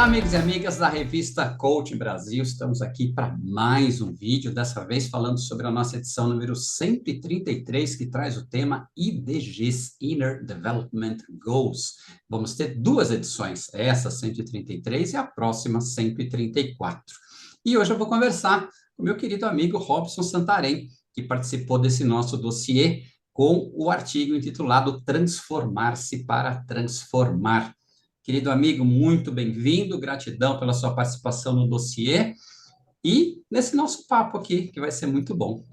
Olá, amigos e amigas da revista Coach Brasil. Estamos aqui para mais um vídeo, dessa vez falando sobre a nossa edição número 133, que traz o tema IDGs, Inner Development Goals. Vamos ter duas edições, essa 133 e a próxima 134. E hoje eu vou conversar com meu querido amigo Robson Santarém, que participou desse nosso dossiê com o artigo intitulado Transformar-se para Transformar. Querido amigo, muito bem-vindo, gratidão pela sua participação no dossiê e nesse nosso papo aqui, que vai ser muito bom.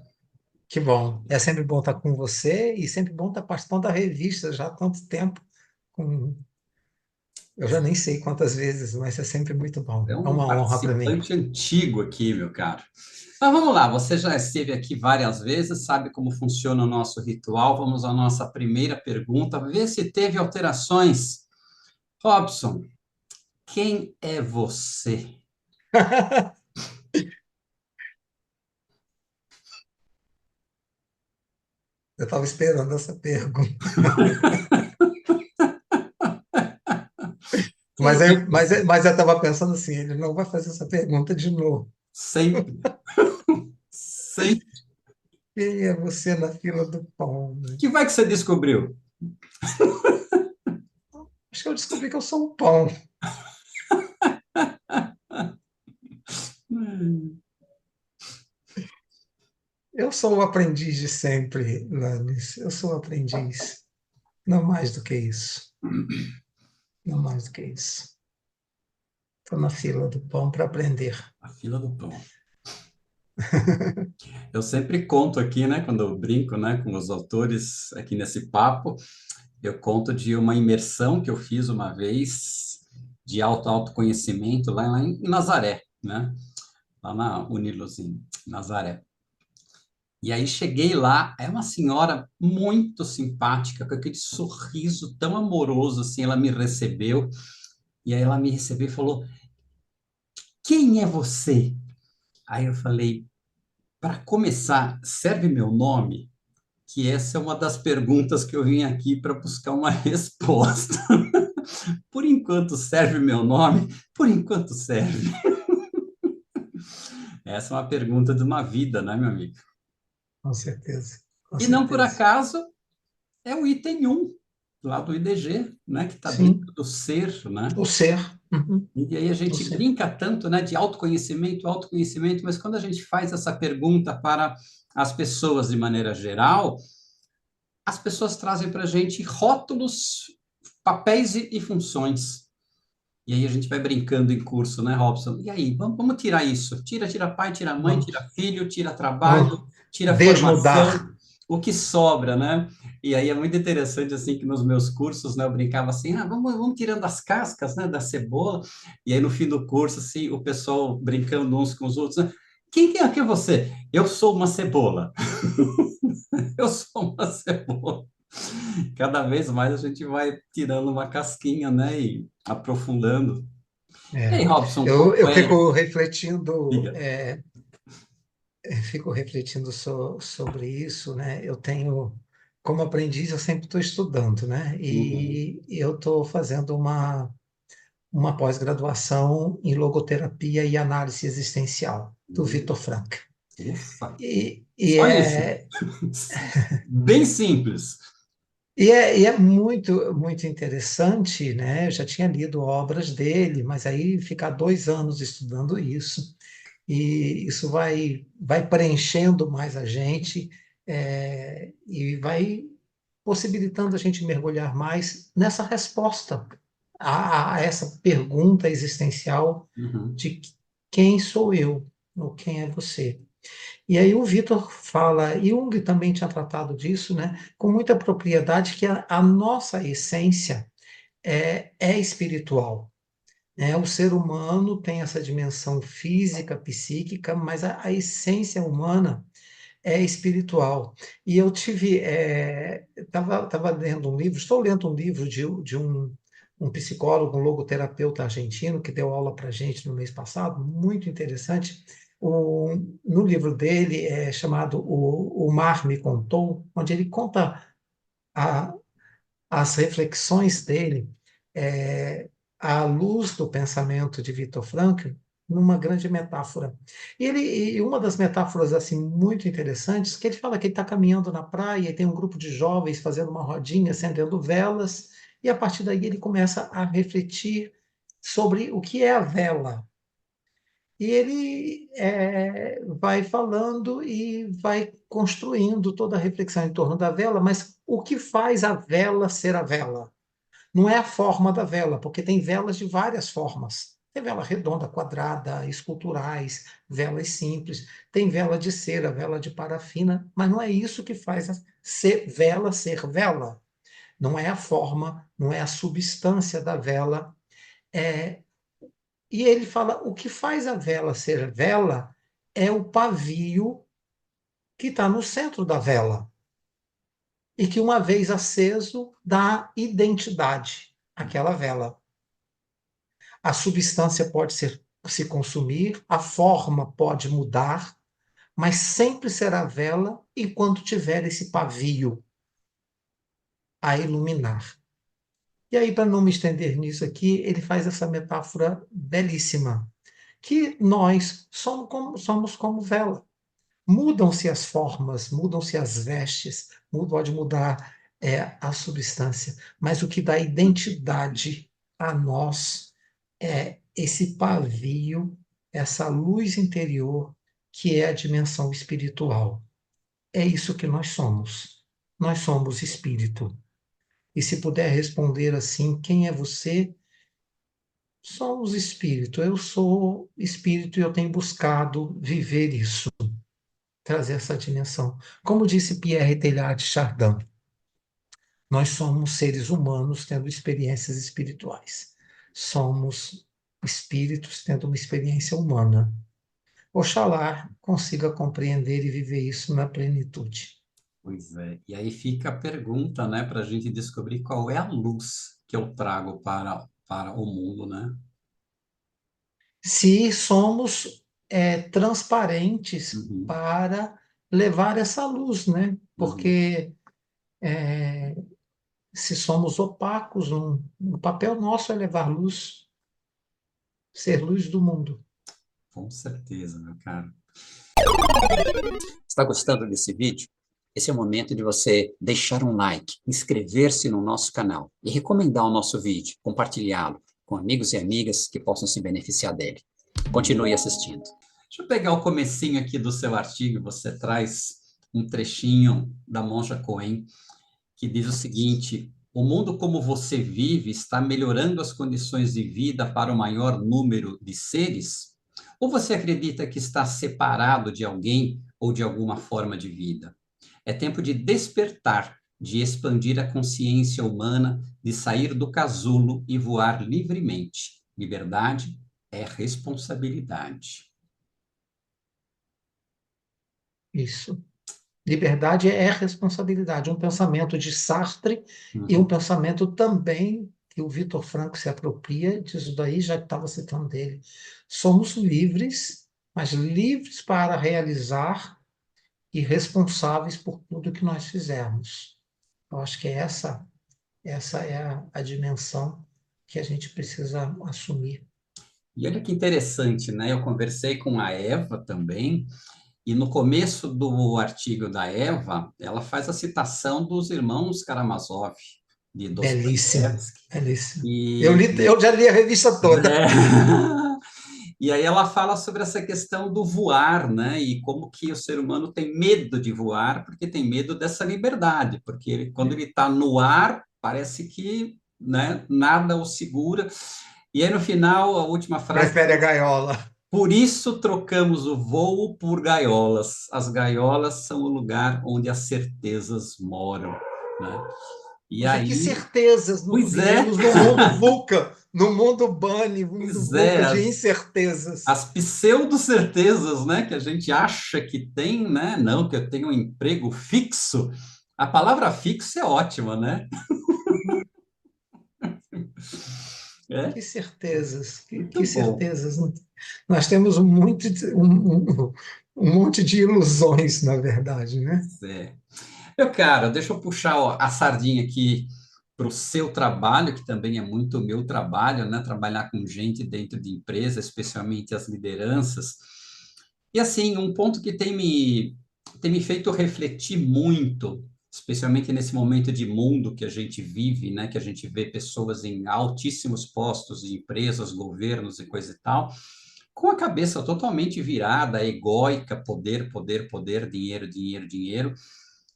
Que bom. É sempre bom estar com você e sempre bom estar participando da revista já há tanto tempo. Com... Eu já nem sei quantas vezes, mas é sempre muito bom. É É um uma honra para mim. participante antigo aqui, meu caro. Mas vamos lá, você já esteve aqui várias vezes, sabe como funciona o nosso ritual. Vamos à nossa primeira pergunta, ver se teve alterações. Robson, quem é você? Eu estava esperando essa pergunta. Quem é você? Mas eu estava pensando assim, ele não vai fazer essa pergunta de novo. Sempre, sempre. Quem é você na fila do pão, né? Que vai que você descobriu? Acho que eu descobri que eu sou um pão. Eu sou o aprendiz de sempre, Lanis. Eu sou o aprendiz. Não mais do que isso. Não mais do que isso. Estou na fila do pão para aprender. A fila do pão. Eu sempre conto aqui, né, quando eu brinco, né, com os autores aqui nesse papo, eu conto de uma imersão que eu fiz uma vez de autoconhecimento lá em Nazaré, né, lá na Unilos em Nazaré. E aí cheguei lá, é uma senhora muito simpática, com aquele sorriso tão amoroso, assim, ela me recebeu, e aí ela me recebeu e falou, quem é você? Aí eu falei, para começar, serve meu nome? Que essa é uma das perguntas que eu vim aqui para buscar uma resposta. Por enquanto serve meu nome? Por enquanto serve. Essa é uma pergunta de uma vida, né, meu amigo? Com certeza, com E não por certeza. acaso é o item um lá do IDG, né, que está dentro Sim, do ser, né? o ser. Uhum, E aí a o gente ser. brinca tanto, né, de autoconhecimento, autoconhecimento, mas quando a gente faz essa pergunta para as pessoas de maneira geral, as pessoas trazem para a gente rótulos, papéis e funções. E aí a gente vai brincando em curso, né, Robson? E aí, vamos tirar isso. Tira pai, tira mãe, tira Vamos, filho, tira trabalho, vamos tira formação, desnudar. o que sobra, né? E aí é muito interessante, assim, que nos meus cursos, né, eu brincava assim, vamos tirando as cascas, né, da cebola. E aí no fim do curso, assim, o pessoal brincando uns com os outros, né? Quem é você? Eu sou uma cebola. Eu sou uma cebola. Cada vez mais a gente vai tirando uma casquinha, né, e aprofundando. E aí, É, Robson, eu como é? Diga. fico refletindo sobre isso, né? Eu tenho, como aprendiz, eu sempre estou estudando, né? Uhum. E eu estou fazendo uma pós-graduação em logoterapia e análise existencial, do Viktor Frankl. Ufa, E só isso. é, Bem simples. e é muito, muito interessante, né? Eu já tinha lido obras dele, mas aí ficar 2 anos estudando isso, e isso vai preenchendo mais a gente, e vai possibilitando a gente mergulhar mais nessa resposta a essa pergunta existencial Uhum. de quem sou eu, ou quem é você. E aí o Vitor fala, e Jung também tinha tratado disso, né, com muita propriedade, que a nossa essência é espiritual. Né? O ser humano tem essa dimensão física, psíquica, mas a essência humana é espiritual. E eu estava lendo um livro, estou lendo um livro de um psicólogo, um logoterapeuta argentino, que deu aula para a gente no mês passado, muito interessante. No livro dele, chamado O Mar Me Contou, onde ele conta a- as reflexões dele, à luz do pensamento de Viktor Frankl numa grande metáfora. E uma das metáforas assim muito interessantes, que ele fala que ele está caminhando na praia e tem um grupo de jovens fazendo uma rodinha, acendendo velas, e a partir daí ele começa a refletir sobre o que é a vela. E ele vai falando e vai construindo toda a reflexão em torno da vela, mas o que faz a vela ser a vela? Não é a forma da vela, porque tem velas de várias formas. Tem vela redonda, quadrada, esculturais, velas simples, tem vela de cera, vela de parafina, mas não é isso que faz ser vela. Não é a forma, não é a substância da vela. É, e ele fala: o que faz a vela ser vela é o pavio que está no centro da vela e que, uma vez aceso, dá identidade àquela vela. A substância pode se consumir, a forma pode mudar, mas sempre será vela enquanto tiver esse pavio a iluminar. E aí, para não me estender nisso aqui, ele faz essa metáfora belíssima, que nós somos como vela. Mudam-se as formas, mudam-se as vestes, pode mudar a substância, mas o que dá identidade a nós é esse pavio, essa luz interior que é a dimensão espiritual. É isso que nós somos. Nós somos espírito. E se puder responder assim, quem é você? Somos espírito. Eu sou espírito e eu tenho buscado viver isso, trazer essa dimensão. Como disse Pierre Teilhard de Chardin, nós somos seres humanos tendo experiências espirituais. Somos espíritos tendo uma experiência humana. Oxalá consiga compreender e viver isso na plenitude. Pois é. E aí fica a pergunta, né, para a gente descobrir qual é a luz que eu trago para o mundo, né? Se somos transparentes Uhum, para levar essa luz, né? uhum. Porque se somos opacos, o papel nosso é levar luz, ser luz do mundo. Com certeza, meu caro. Está gostando desse vídeo? Esse é o momento de você deixar um like, inscrever-se no nosso canal e recomendar o nosso vídeo, compartilhá-lo com amigos e amigas que possam se beneficiar dele. Continue assistindo. Deixa eu pegar o comecinho aqui do seu artigo, você traz um trechinho da Monja Coen, que diz o seguinte: o mundo como você vive está melhorando as condições de vida para o maior número de seres? Ou você acredita que está separado de alguém ou de alguma forma de vida? É tempo de despertar, de expandir a consciência humana, de sair do casulo e voar livremente. Liberdade é responsabilidade. Isso. Liberdade é responsabilidade. Um pensamento de Sartre e um Uhum. pensamento também que o Viktor Frankl se apropria disso daí, já que estava citando dele. Somos livres, mas livres para realizar e responsáveis por tudo que nós fizermos. Eu acho que essa é a dimensão que a gente precisa assumir. E olha que interessante, né? Eu conversei com a Eva também, e no começo do artigo da Eva, ela faz a citação dos irmãos Karamazov, de Belíssimo, Dostoiévski, belíssimo. e, Eu já li a revista toda. né? E aí ela fala sobre essa questão do voar, né? E como que o ser humano tem medo de voar, porque tem medo dessa liberdade, porque quando ele está no ar, parece que, né, nada o segura. E aí no final, a última frase: Prefere a gaiola. por isso trocamos o voo por gaiolas. As gaiolas são o lugar onde as certezas moram, né? E Poxa, que aí, certezas pois é, vivemos no mundo VUCA, no mundo Bunny, mundo pois é, VUCA de incertezas. as pseudo-certezas, né, que a gente acha que tem, né? Não, que eu tenho um emprego fixo. A palavra fixo é ótima, né? É Que certezas, muito que bom. certezas. Nós temos um monte de ilusões, na verdade, né? É. Meu cara, deixa eu puxar ó, a sardinha aqui para o seu trabalho, que também é muito o meu trabalho, né? Trabalhar com gente dentro de empresa, especialmente as lideranças. E assim, um ponto que tem me feito refletir muito, especialmente nesse momento de mundo que a gente vive, né? Que a gente vê pessoas em altíssimos postos de empresas, governos e coisa e tal, com a cabeça totalmente virada, egóica, poder, poder, poder, dinheiro, dinheiro, dinheiro.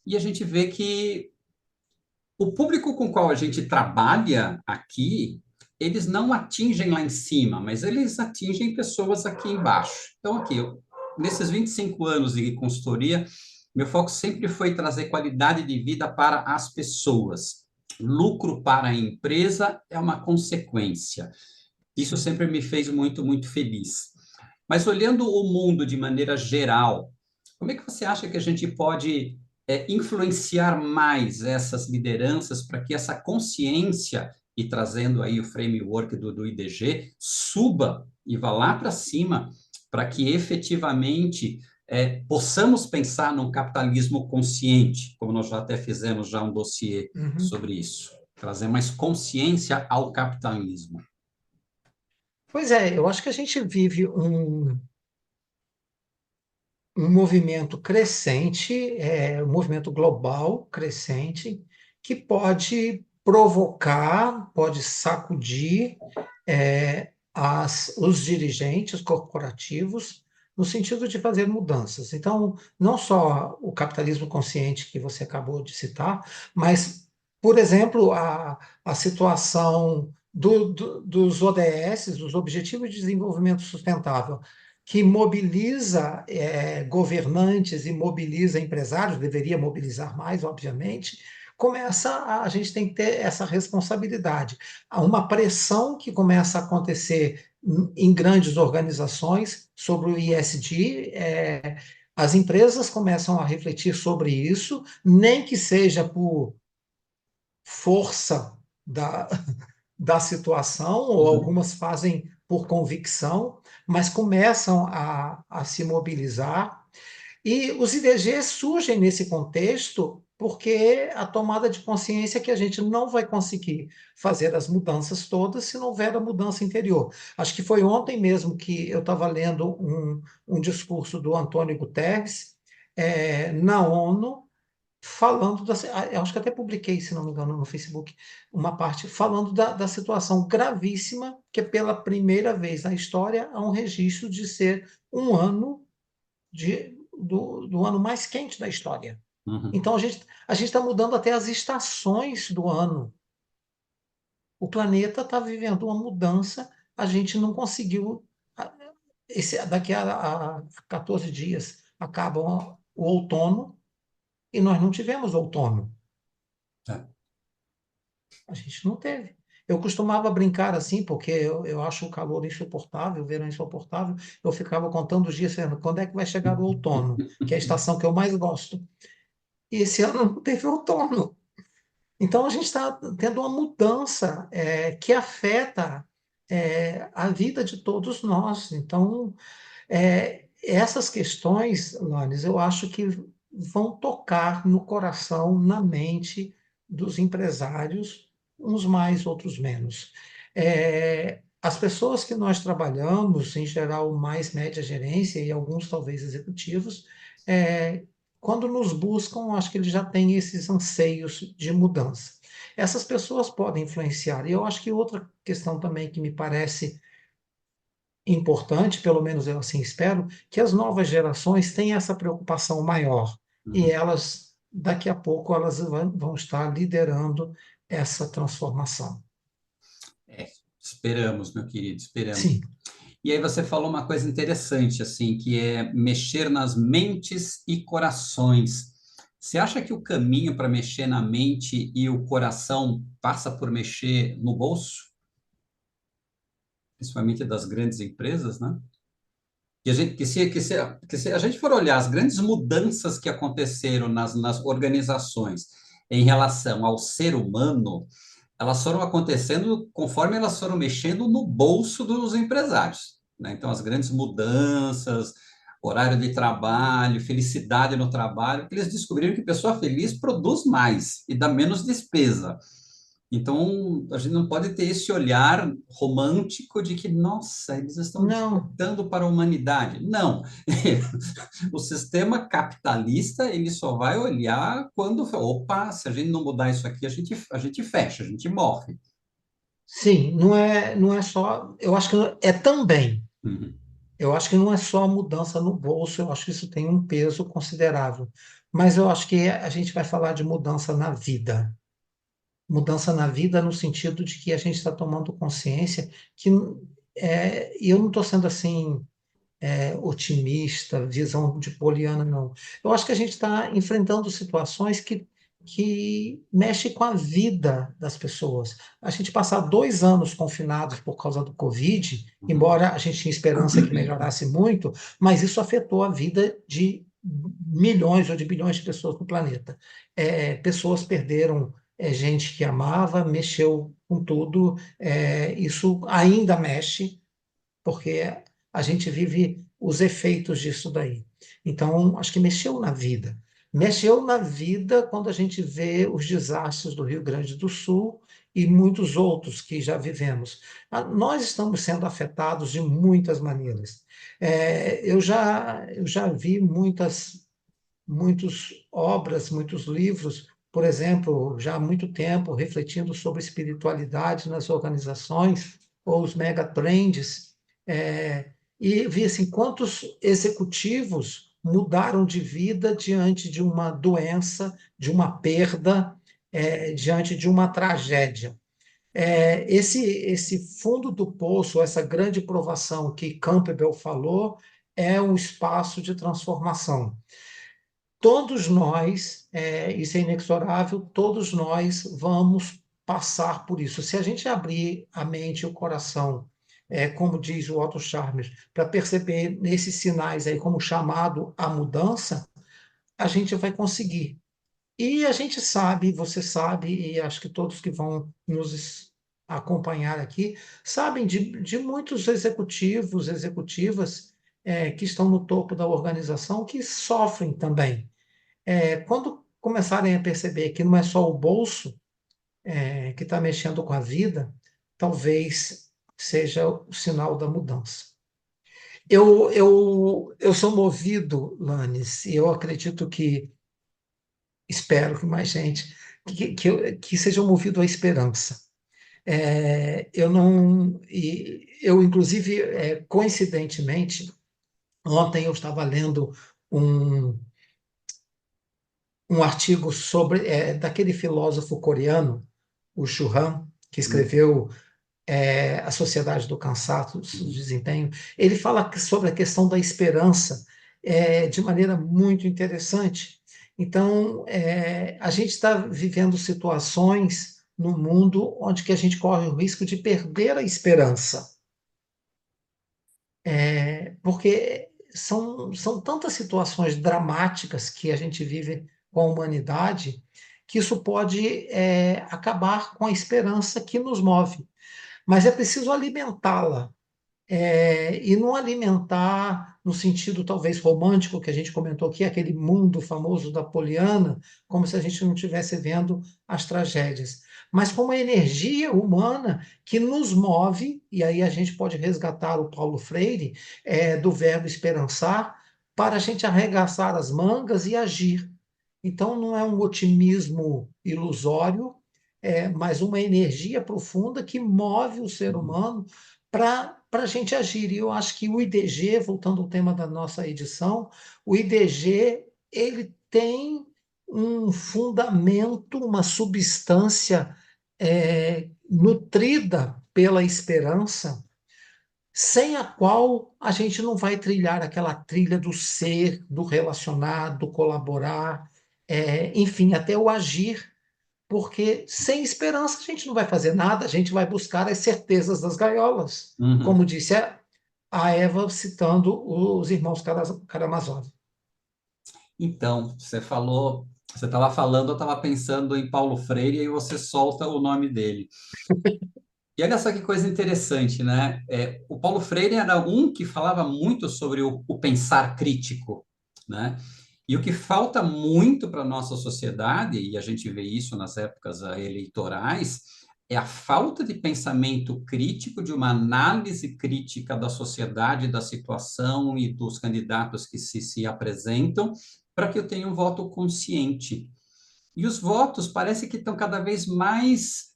E a gente vê que o público com o qual a gente trabalha aqui, eles não atingem lá em cima, mas eles atingem pessoas aqui embaixo. Então, aqui, nesses 25 anos de consultoria, meu foco sempre foi trazer qualidade de vida para as pessoas. Lucro para a empresa é uma consequência. Isso Sim. sempre me fez muito, muito feliz. Mas olhando o mundo de maneira geral, como é que você acha que a gente pode influenciar mais essas lideranças para que essa consciência, e trazendo aí o framework do IDG, suba e vá lá para cima, para que efetivamente possamos pensar num capitalismo consciente, como nós já até fizemos já um dossiê Uhum. sobre isso, trazer mais consciência ao capitalismo. Pois é, eu acho que a gente vive um movimento crescente, um movimento global crescente, que pode provocar, pode sacudir os dirigentes corporativos no sentido de fazer mudanças. Então, não só o capitalismo consciente que você acabou de citar, mas, por exemplo, a situação dos ODS, dos Objetivos de Desenvolvimento Sustentável, que mobiliza governantes e mobiliza empresários, deveria mobilizar mais, obviamente, a gente tem que ter essa responsabilidade. Há uma pressão que começa a acontecer em grandes organizações sobre o ISD, as empresas começam a refletir sobre isso, nem que seja por força da situação, ou Uhum. algumas fazem por convicção, mas começam a se mobilizar. E os IDGs surgem nesse contexto porque a tomada de consciência é que a gente não vai conseguir fazer as mudanças todas se não houver a mudança interior. Acho que foi ontem mesmo que eu estava lendo um discurso do Antônio Guterres na ONU, falando eu acho que até publiquei, se não me engano, no Facebook, uma parte falando da situação gravíssima que pela primeira vez na história há um registro de ser um ano do ano mais quente da história. Uhum. Então a gente está mudando até as estações do ano. O planeta está vivendo uma mudança, a gente não conseguiu. Daqui a 14 dias acaba o outono e nós não tivemos outono. É. A gente não teve. Eu costumava brincar assim, porque eu acho o calor insuportável, o verão insuportável. Eu ficava contando os dias, falando, quando é que vai chegar o outono, que é a estação que eu mais gosto. E esse ano não teve outono. Então, a gente está tendo uma mudança que afeta a vida de todos nós. Então, essas questões, Lanes, eu acho que vão tocar no coração, na mente dos empresários, uns mais, outros menos. As pessoas que nós trabalhamos, em geral, mais média gerência e alguns talvez executivos, é, quando nos buscam, acho que eles já têm esses anseios de mudança. Essas pessoas podem influenciar. E eu acho que outra questão também que me parece importante, pelo menos eu assim espero, que as novas gerações tenham essa preocupação maior e Uhum. elas, daqui a pouco, elas vão estar liderando essa transformação. É, esperamos, meu querido, esperamos. Sim, E aí você falou uma coisa interessante, assim, que é mexer nas mentes e corações. Você acha que o caminho para mexer na mente e o coração passa por mexer no bolso, principalmente das grandes empresas, né? E a gente, que se a gente for olhar as grandes mudanças que aconteceram nas organizações em relação ao ser humano, elas foram acontecendo conforme elas foram mexendo no bolso dos empresários, né? Então, as grandes mudanças, horário de trabalho, felicidade no trabalho, porque eles descobriram que pessoa feliz produz mais e dá menos despesa. Então, a gente não pode ter esse olhar romântico de que, nossa, eles estão Não, despertando para a humanidade. Não. O sistema capitalista, ele só vai olhar quando, opa, se a gente não mudar isso aqui, a gente fecha, a gente morre. sim, não é só. Eu acho que é também. Uhum. Eu acho que não é só a mudança no bolso, eu acho que isso tem um peso considerável. Mas eu acho que a gente vai falar de mudança na vida. Mudança na vida no sentido de que a gente está tomando consciência que e eu não estou sendo assim otimista, visão de Poliana, não. Eu acho que a gente está enfrentando situações que mexem com a vida das pessoas. A gente passar 2 anos confinados por causa do Covid, Uhum. embora a gente tinha esperança que melhorasse muito, mas isso afetou a vida de milhões ou de bilhões de pessoas no planeta. Pessoas perderam gente que amava, mexeu com tudo, isso ainda mexe porque a gente vive os efeitos disso daí. Então, acho que mexeu na vida. Mexeu na vida quando a gente vê os desastres do Rio Grande do Sul e muitos outros que já vivemos. Nós estamos sendo afetados de muitas maneiras. Eu já vi muitas obras, muitos livros, por exemplo, já há muito tempo, refletindo sobre espiritualidade nas organizações, ou os megatrends, e vi assim, quantos executivos mudaram de vida diante de uma doença, de uma perda, diante de uma tragédia. Esse fundo do poço, essa grande provação que Campbell falou, é um espaço de transformação. Todos nós, isso é inexorável, todos nós vamos passar por isso. Se a gente abrir a mente e o coração, como diz o Otto Scharmer, para perceber nesses sinais aí como chamado à mudança, a gente vai conseguir. E a gente sabe, você sabe, e acho que todos que vão acompanhar aqui, sabem de muitos executivos, executivas, que estão no topo da organização que sofrem também quando começarem a perceber que não é só o bolso que está mexendo com a vida, talvez seja o sinal da mudança. Eu sou movido, Lanes, e eu acredito espero que mais gente, que sejam movidos à esperança. Eu não, inclusive, coincidentemente, ontem eu estava lendo um, um artigo sobre daquele filósofo coreano, o Churran, que Uhum. escreveu A Sociedade do Cansaço, do Uhum. Desempenho. Ele fala sobre a questão da esperança de maneira muito interessante. Então, a gente está vivendo situações no mundo onde que a gente corre o risco de perder a esperança, porque são tantas situações dramáticas que a gente vive com a humanidade que isso pode acabar com a esperança que nos move. Mas é preciso alimentá-la. E não alimentar no sentido talvez romântico que a gente comentou aqui, aquele mundo famoso da Poliana, como se a gente não estivesse vendo as tragédias, mas como a energia humana que nos move, e aí a gente pode resgatar o Paulo Freire, do verbo esperançar, para a gente arregaçar as mangas e agir. Então, não é um otimismo ilusório, mas uma energia profunda que move o ser humano para a gente agir. E eu acho que o IDG, voltando ao tema da nossa edição, o IDG ele tem um fundamento, uma substância nutrida pela esperança, sem a qual a gente não vai trilhar aquela trilha do ser, do relacionar, do colaborar, enfim, até o agir, porque sem esperança a gente não vai fazer nada, a gente vai buscar as certezas das gaiolas, Uhum. como disse a Eva, citando os irmãos Karamazov. Então, você falou, você estava falando, eu estava pensando em Paulo Freire e você solta o nome dele. E olha só que coisa interessante, né? O Paulo Freire era um que falava muito sobre o pensar crítico, né? E o que falta muito para a nossa sociedade, e a gente vê isso nas épocas eleitorais, é a falta de pensamento crítico, de uma análise crítica da sociedade, da situação e dos candidatos que se apresentam, para que eu tenha um voto consciente. E os votos parece que estão cada vez mais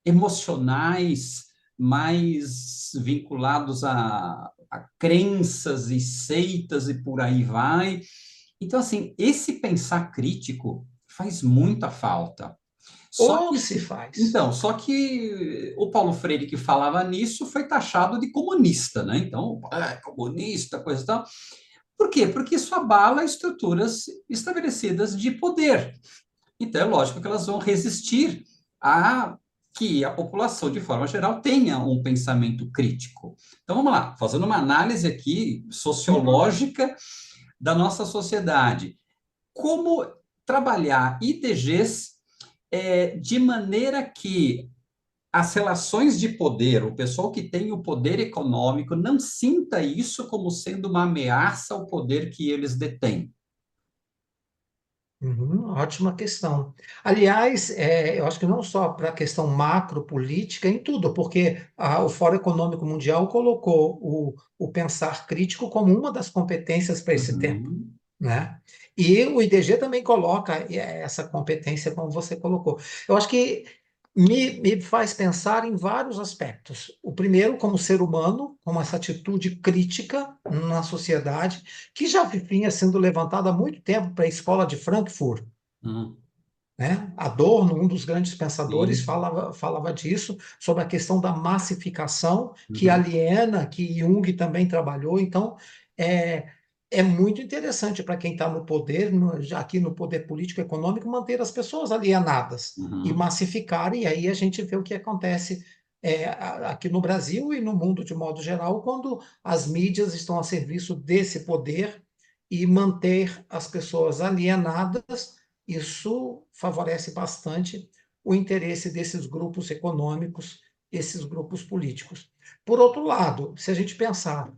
emocionais, mais vinculados a crenças e seitas e por aí vai. Então, assim, esse pensar crítico faz muita falta. Só Ou que, se faz. então, só que o Paulo Freire que falava nisso foi taxado de comunista, né? Então, comunista, coisa e tal. Por quê? Porque isso abala estruturas estabelecidas de poder. Então, é lógico que elas vão resistir a que a população, de forma geral, tenha um pensamento crítico. Então, vamos lá, fazendo uma análise aqui Uhum. sociológica da nossa sociedade. Como trabalhar IDGs de maneira que as relações de poder, o pessoal que tem o poder econômico, não sinta isso como sendo uma ameaça ao poder que eles detêm. Uhum, ótima questão. Aliás, eu acho que não só para a questão macropolítica, em tudo, porque o Fórum Econômico Mundial colocou o pensar crítico como uma das competências para esse tempo, Uhum, né? E o IDG também coloca essa competência, como você colocou. Eu acho que me faz pensar em vários aspectos. O primeiro, como ser humano, como essa atitude crítica na sociedade, que já vinha sendo levantada há muito tempo para a escola de Frankfurt, uhum, né? Adorno, um dos grandes pensadores, sim, falava disso, sobre a questão da massificação que uhum, aliena, que Jung também trabalhou. Então, é, é muito interessante para quem está no poder, já aqui no poder político e econômico, manter as pessoas alienadas e uhum, massificar, e aí a gente vê o que acontece aqui no Brasil e no mundo de modo geral, quando as mídias estão a serviço desse poder e manter as pessoas alienadas, isso favorece bastante o interesse desses grupos econômicos, esses grupos políticos. Por outro lado, se a gente pensar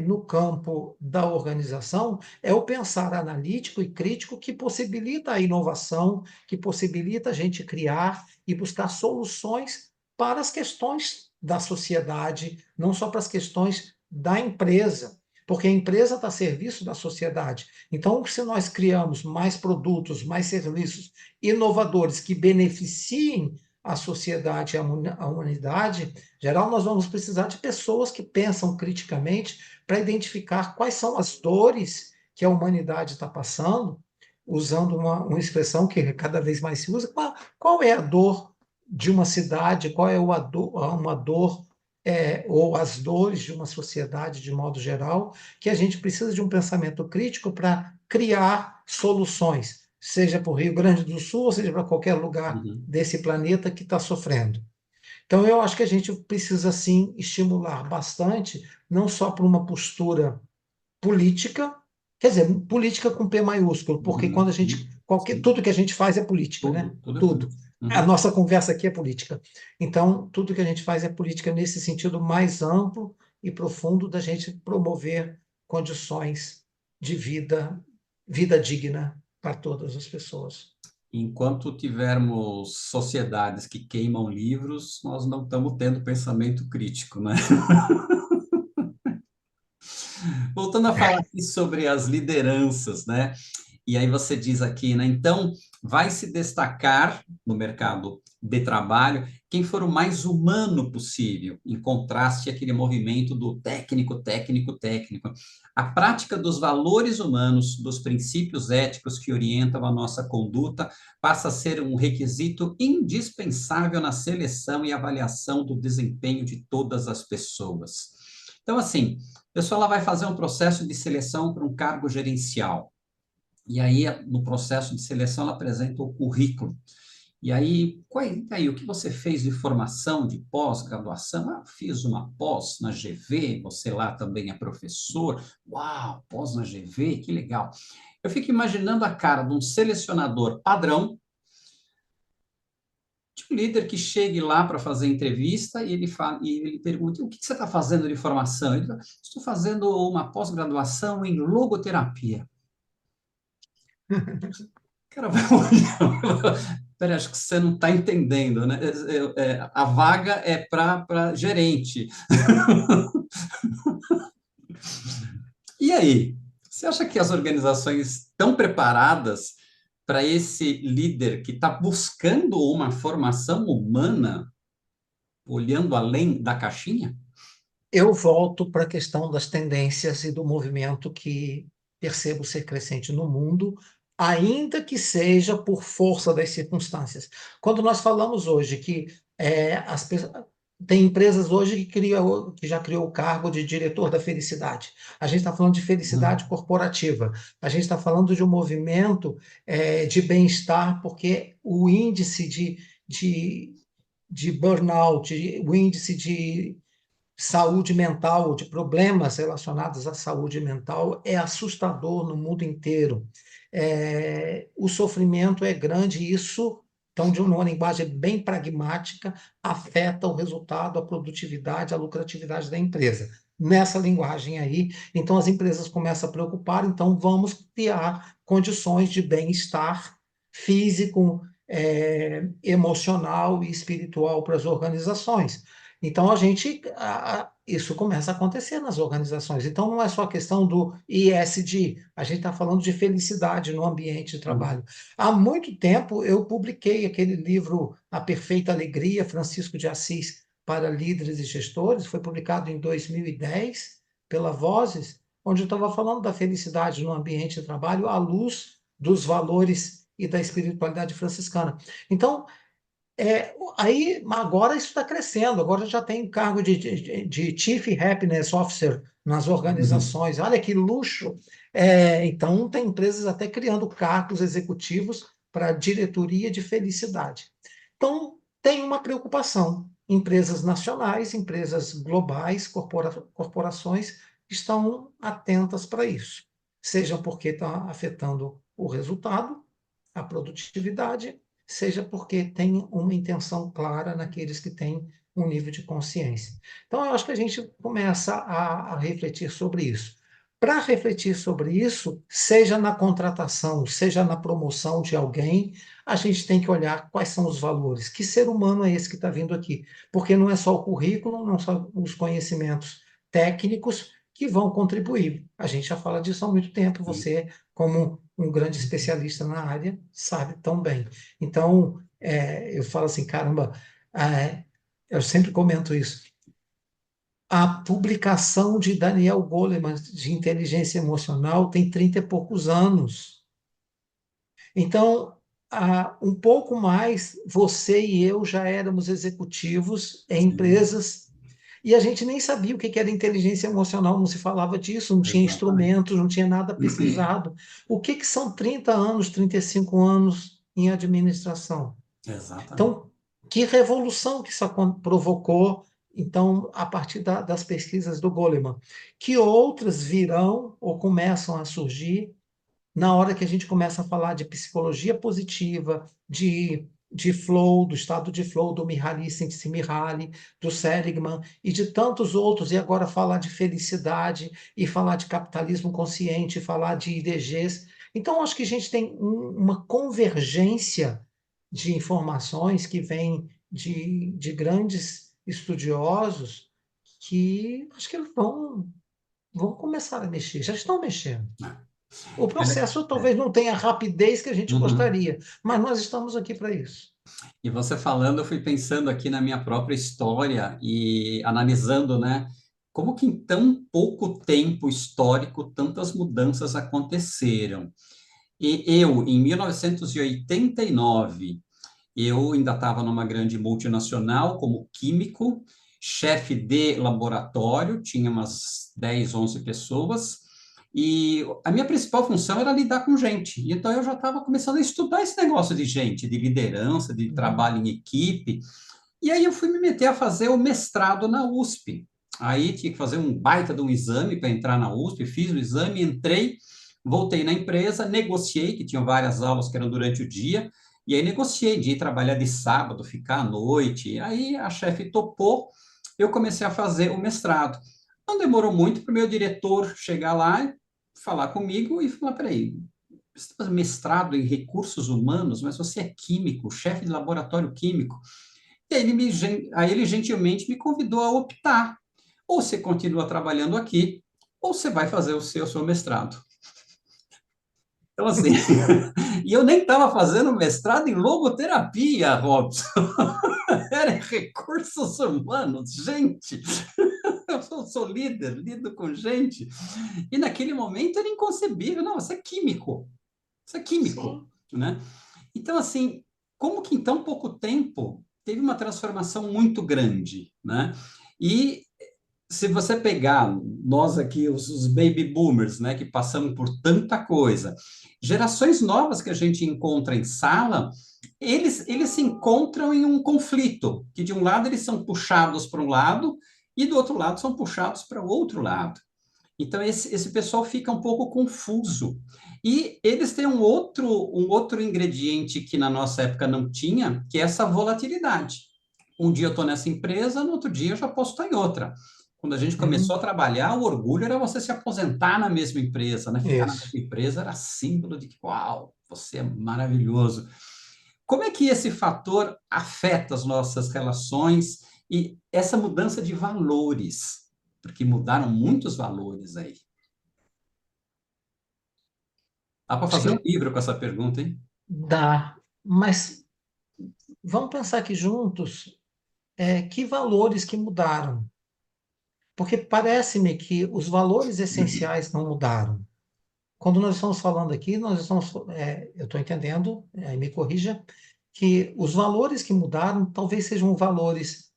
no campo da organização, é o pensar analítico e crítico que possibilita a inovação, que possibilita a gente criar e buscar soluções para as questões da sociedade, não só para as questões da empresa, porque a empresa está a serviço da sociedade. Então, se nós criamos mais produtos, mais serviços inovadores que beneficiem a sociedade e a humanidade, em geral, nós vamos precisar de pessoas que pensam criticamente para identificar quais são as dores que a humanidade está passando, usando uma expressão que cada vez mais se usa. Qual é a dor de uma cidade? Qual é uma dor ou as dores de uma sociedade de modo geral, que a gente precisa de um pensamento crítico para criar soluções, seja para o Rio Grande do Sul, ou seja para qualquer lugar uhum, desse planeta que está sofrendo. Então, eu acho que a gente precisa, sim, estimular bastante, não só para uma postura política, quer dizer, política com P maiúsculo, porque quando uhum, a gente, uhum, tudo sim, que a gente faz é política, né? tudo é Tudo. político. A Uhum. nossa conversa aqui é política. Então, tudo que a gente faz é política nesse sentido mais amplo e profundo da gente promover condições de vida digna para todas as pessoas. Enquanto tivermos sociedades que queimam livros, nós não estamos tendo pensamento crítico, né? Voltando a falar aqui sobre as lideranças, né? E aí você diz aqui, né? Então, vai se destacar no mercado de trabalho quem for o mais humano possível, em contraste àquele movimento do técnico, técnico, técnico. A prática dos valores humanos, dos princípios éticos que orientam a nossa conduta, passa a ser um requisito indispensável na seleção e avaliação do desempenho de todas as pessoas. Então, assim, a pessoa ela vai fazer um processo de seleção para um cargo gerencial. E aí, no processo de seleção, ela apresenta o currículo. E aí, o que você fez de formação, de pós-graduação? Ah, fiz uma pós na GV, você lá também é professor. Uau, pós na GV, que legal. Eu fico imaginando a cara de um selecionador padrão, de um líder que chegue lá para fazer entrevista e ele pergunta: o que você está fazendo de formação? Ele fala: estou fazendo uma pós-graduação em logoterapia. O cara vai olhar. Peraí, acho que você não está entendendo, né? A vaga é para gerente. E aí? Você acha que as organizações estão preparadas para esse líder que está buscando uma formação humana, olhando além da caixinha? Eu volto para a questão das tendências e do movimento que percebo ser crescente no mundo, ainda que seja por força das circunstâncias. Quando nós falamos hoje que tem empresas hoje que já criou o cargo de diretor da felicidade. A gente está falando de felicidade Hum. corporativa. A gente está falando de um movimento de bem-estar, porque o índice de burnout, o índice de saúde mental, de problemas relacionados à saúde mental, é assustador no mundo inteiro. O sofrimento é grande e isso, então, de uma linguagem bem pragmática, afeta o resultado, a produtividade, a lucratividade da empresa. Nessa linguagem aí, então as empresas começam a preocupar, então vamos criar condições de bem-estar físico, emocional e espiritual para as organizações. Então, isso começa a acontecer nas organizações. Então, não é só a questão do ISD, a gente está falando de felicidade no ambiente de Hum. trabalho. Há muito tempo eu publiquei aquele livro A Perfeita Alegria, Francisco de Assis, para líderes e gestores, foi publicado em 2010 pela Vozes, onde eu estava falando da felicidade no ambiente de trabalho à luz dos valores e da espiritualidade franciscana. Então, aí agora isso está crescendo, agora já tem cargo de Chief Happiness Officer nas Uhum. organizações. Olha que luxo! Então, tem empresas até criando cargos executivos para diretoria de felicidade. Então, tem uma preocupação. Empresas nacionais, empresas globais, corporações estão atentas para isso, seja porque está afetando o resultado, a produtividade, seja porque tem uma intenção clara naqueles que têm um nível de consciência. Então, eu acho que a gente começa a refletir sobre isso. Para refletir sobre isso, seja na contratação, seja na promoção de alguém, a gente tem que olhar quais são os valores. Que ser humano é esse que está vindo aqui? Porque não é só o currículo, não são os conhecimentos técnicos que vão contribuir. A gente já fala disso há muito tempo, Sim. você, como um grande especialista na área, sabe tão bem. Então, eu falo assim, caramba, eu sempre comento isso. A publicação de Daniel Goleman de inteligência emocional tem 30 e poucos anos. Então, um pouco mais, você e eu já éramos executivos em Sim, empresas e a gente nem sabia o que era inteligência emocional, não se falava disso, não tinha exatamente. instrumentos, não tinha nada pesquisado. O que são 30 anos, 35 anos em administração? Exatamente. Então, que revolução que isso provocou, então, a partir das pesquisas do Goleman, que outras virão ou começam a surgir na hora que a gente começa a falar de psicologia positiva, de flow, do estado de flow, do Mihaly Csikszentmihalyi, do Seligman e de tantos outros, e agora falar de felicidade, e falar de capitalismo consciente, falar de IDGs. Então, acho que a gente tem uma convergência de informações que vem de grandes estudiosos que acho que eles vão começar a mexer, já estão mexendo. O processo talvez não tenha a rapidez que a gente Uhum. gostaria, mas nós estamos aqui para isso. E você falando, eu fui pensando aqui na minha própria história e analisando, né, como que em tão pouco tempo histórico tantas mudanças aconteceram. E eu, em 1989, eu ainda estava numa grande multinacional como químico, chefe de laboratório, tinha umas 10, 11 pessoas, e a minha principal função era lidar com gente. E então eu já estava começando a estudar esse negócio de gente, de liderança, de Uhum. trabalho em equipe. E aí eu fui me meter a fazer o mestrado na USP. Aí tinha que fazer um baita de um exame para entrar na USP, fiz o exame, entrei, voltei na empresa, negociei, que tinham várias aulas que eram durante o dia, e aí negociei de ir trabalhar de sábado, ficar à noite. Aí a chefe topou, eu comecei a fazer o mestrado. Não demorou muito para o meu diretor chegar lá, falar comigo e falar: peraí, você faz mestrado em recursos humanos, mas você é químico, chefe de laboratório químico. E aí aí ele gentilmente me convidou a optar. Ou você continua trabalhando aqui, ou você vai fazer o seu mestrado. Então, assim, e eu nem estava fazendo mestrado em logoterapia, Robson. Era em recursos humanos, gente. Eu sou líder, lido com gente. E naquele momento era inconcebível. Não, você é químico. Você é químico, Sim. né? Então, assim, como que em tão pouco tempo teve uma transformação muito grande, né? E se você pegar nós aqui, os baby boomers, né, que passamos por tanta coisa, gerações novas que a gente encontra em sala, eles se encontram em um conflito, que de um lado eles são puxados para um lado e do outro lado são puxados para o outro lado. Então, esse pessoal fica um pouco confuso. E eles têm um outro ingrediente que na nossa época não tinha, que é essa volatilidade. Um dia eu estou nessa empresa, no outro dia eu já posso estar em outra. Quando a gente começou a Hum, trabalhar, o orgulho era você se aposentar na mesma empresa, né? Ficar na isso. mesma empresa era símbolo de que, uau, você é maravilhoso. Como é que esse fator afeta as nossas relações e essa mudança de valores? Porque mudaram muitos valores aí. Dá para Acho fazer um que livro com essa pergunta, hein? dá. Mas vamos pensar aqui juntos, que valores que mudaram? Porque parece-me que os valores essenciais não mudaram. Quando nós estamos falando aqui, eu estou entendendo, aí me corrija, que os valores que mudaram talvez sejam valores,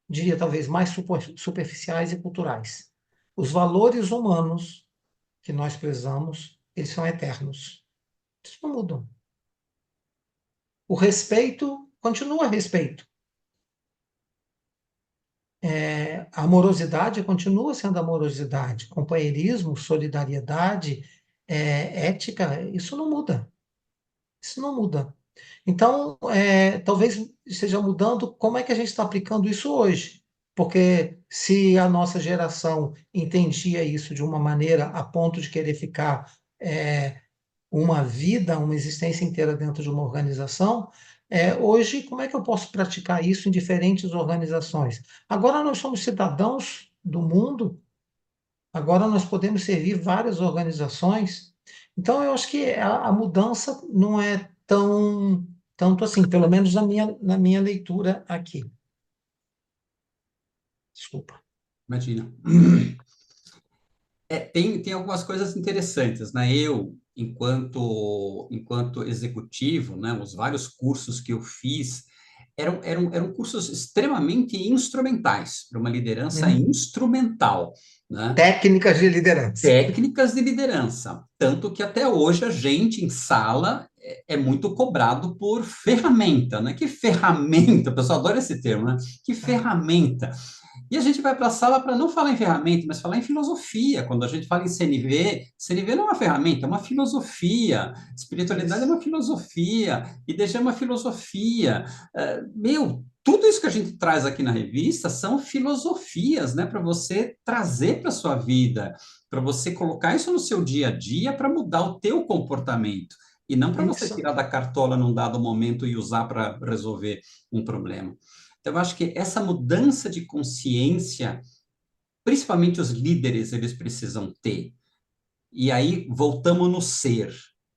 diria talvez mais superficiais e culturais. Os valores humanos que nós prezamos, eles são eternos. Eles não mudam. O respeito continua respeito. A amorosidade continua sendo amorosidade. Companheirismo, solidariedade, ética, isso não muda. Isso não muda. Então, talvez esteja mudando como é que a gente está aplicando isso hoje. Porque se a nossa geração entendia isso de uma maneira a ponto de querer ficar uma vida, uma existência inteira dentro de uma organização, hoje, como é que eu posso praticar isso em diferentes organizações? Agora nós somos cidadãos do mundo, agora nós podemos servir várias organizações. Então, eu acho que a mudança não é tanto assim, pelo menos na minha leitura aqui. Desculpa. Imagina. Tem algumas coisas interessantes, né? Eu, enquanto executivo, né, os vários cursos que eu fiz eram cursos extremamente instrumentais, para uma liderança Uhum. instrumental, né? Técnicas de liderança. Técnicas de liderança. Tanto que até hoje a gente em sala é muito cobrado por ferramenta, né? Que ferramenta? O pessoal adora esse termo, né? Que É, ferramenta? E a gente vai para a sala para não falar em ferramenta, mas falar em filosofia. Quando a gente fala em CNV, CNV não é uma ferramenta, é uma filosofia. Espiritualidade é isso. uma filosofia. IDG é uma filosofia. Tudo isso que a gente traz aqui na revista são filosofias, né, para você trazer para a sua vida, para você colocar isso no seu dia a dia para mudar o teu comportamento. E não para você Isso. tirar da cartola num dado momento e usar para resolver um problema. Então, eu acho que essa mudança de consciência, principalmente os líderes, eles precisam ter. E aí voltamos no ser,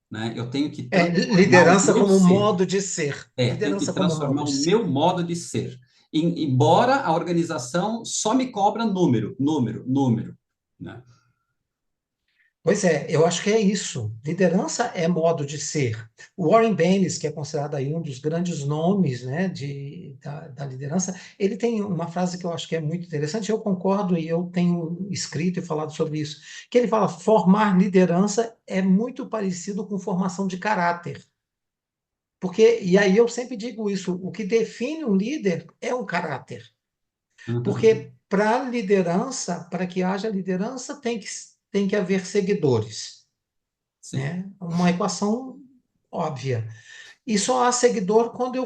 né? Eu tenho que transformar o Liderança meu como ser. modo de ser. Tenho que Liderança como modo transformar de o ser. meu modo de ser. Embora a organização só me cobra número, número, número, né? Pois é, eu acho que é isso. Liderança é modo de ser. O Warren Bennis, que é considerado aí um dos grandes nomes, né, da liderança, ele tem uma frase que eu acho que é muito interessante, eu concordo e eu tenho escrito e falado sobre isso, que ele fala, formar liderança é muito parecido com formação de caráter. Porque, e aí eu sempre digo isso, o que define um líder é um caráter. Uhum. Porque para liderança, para que haja liderança, tem que haver seguidores, Sim. né? Uma equação óbvia. E só há seguidor quando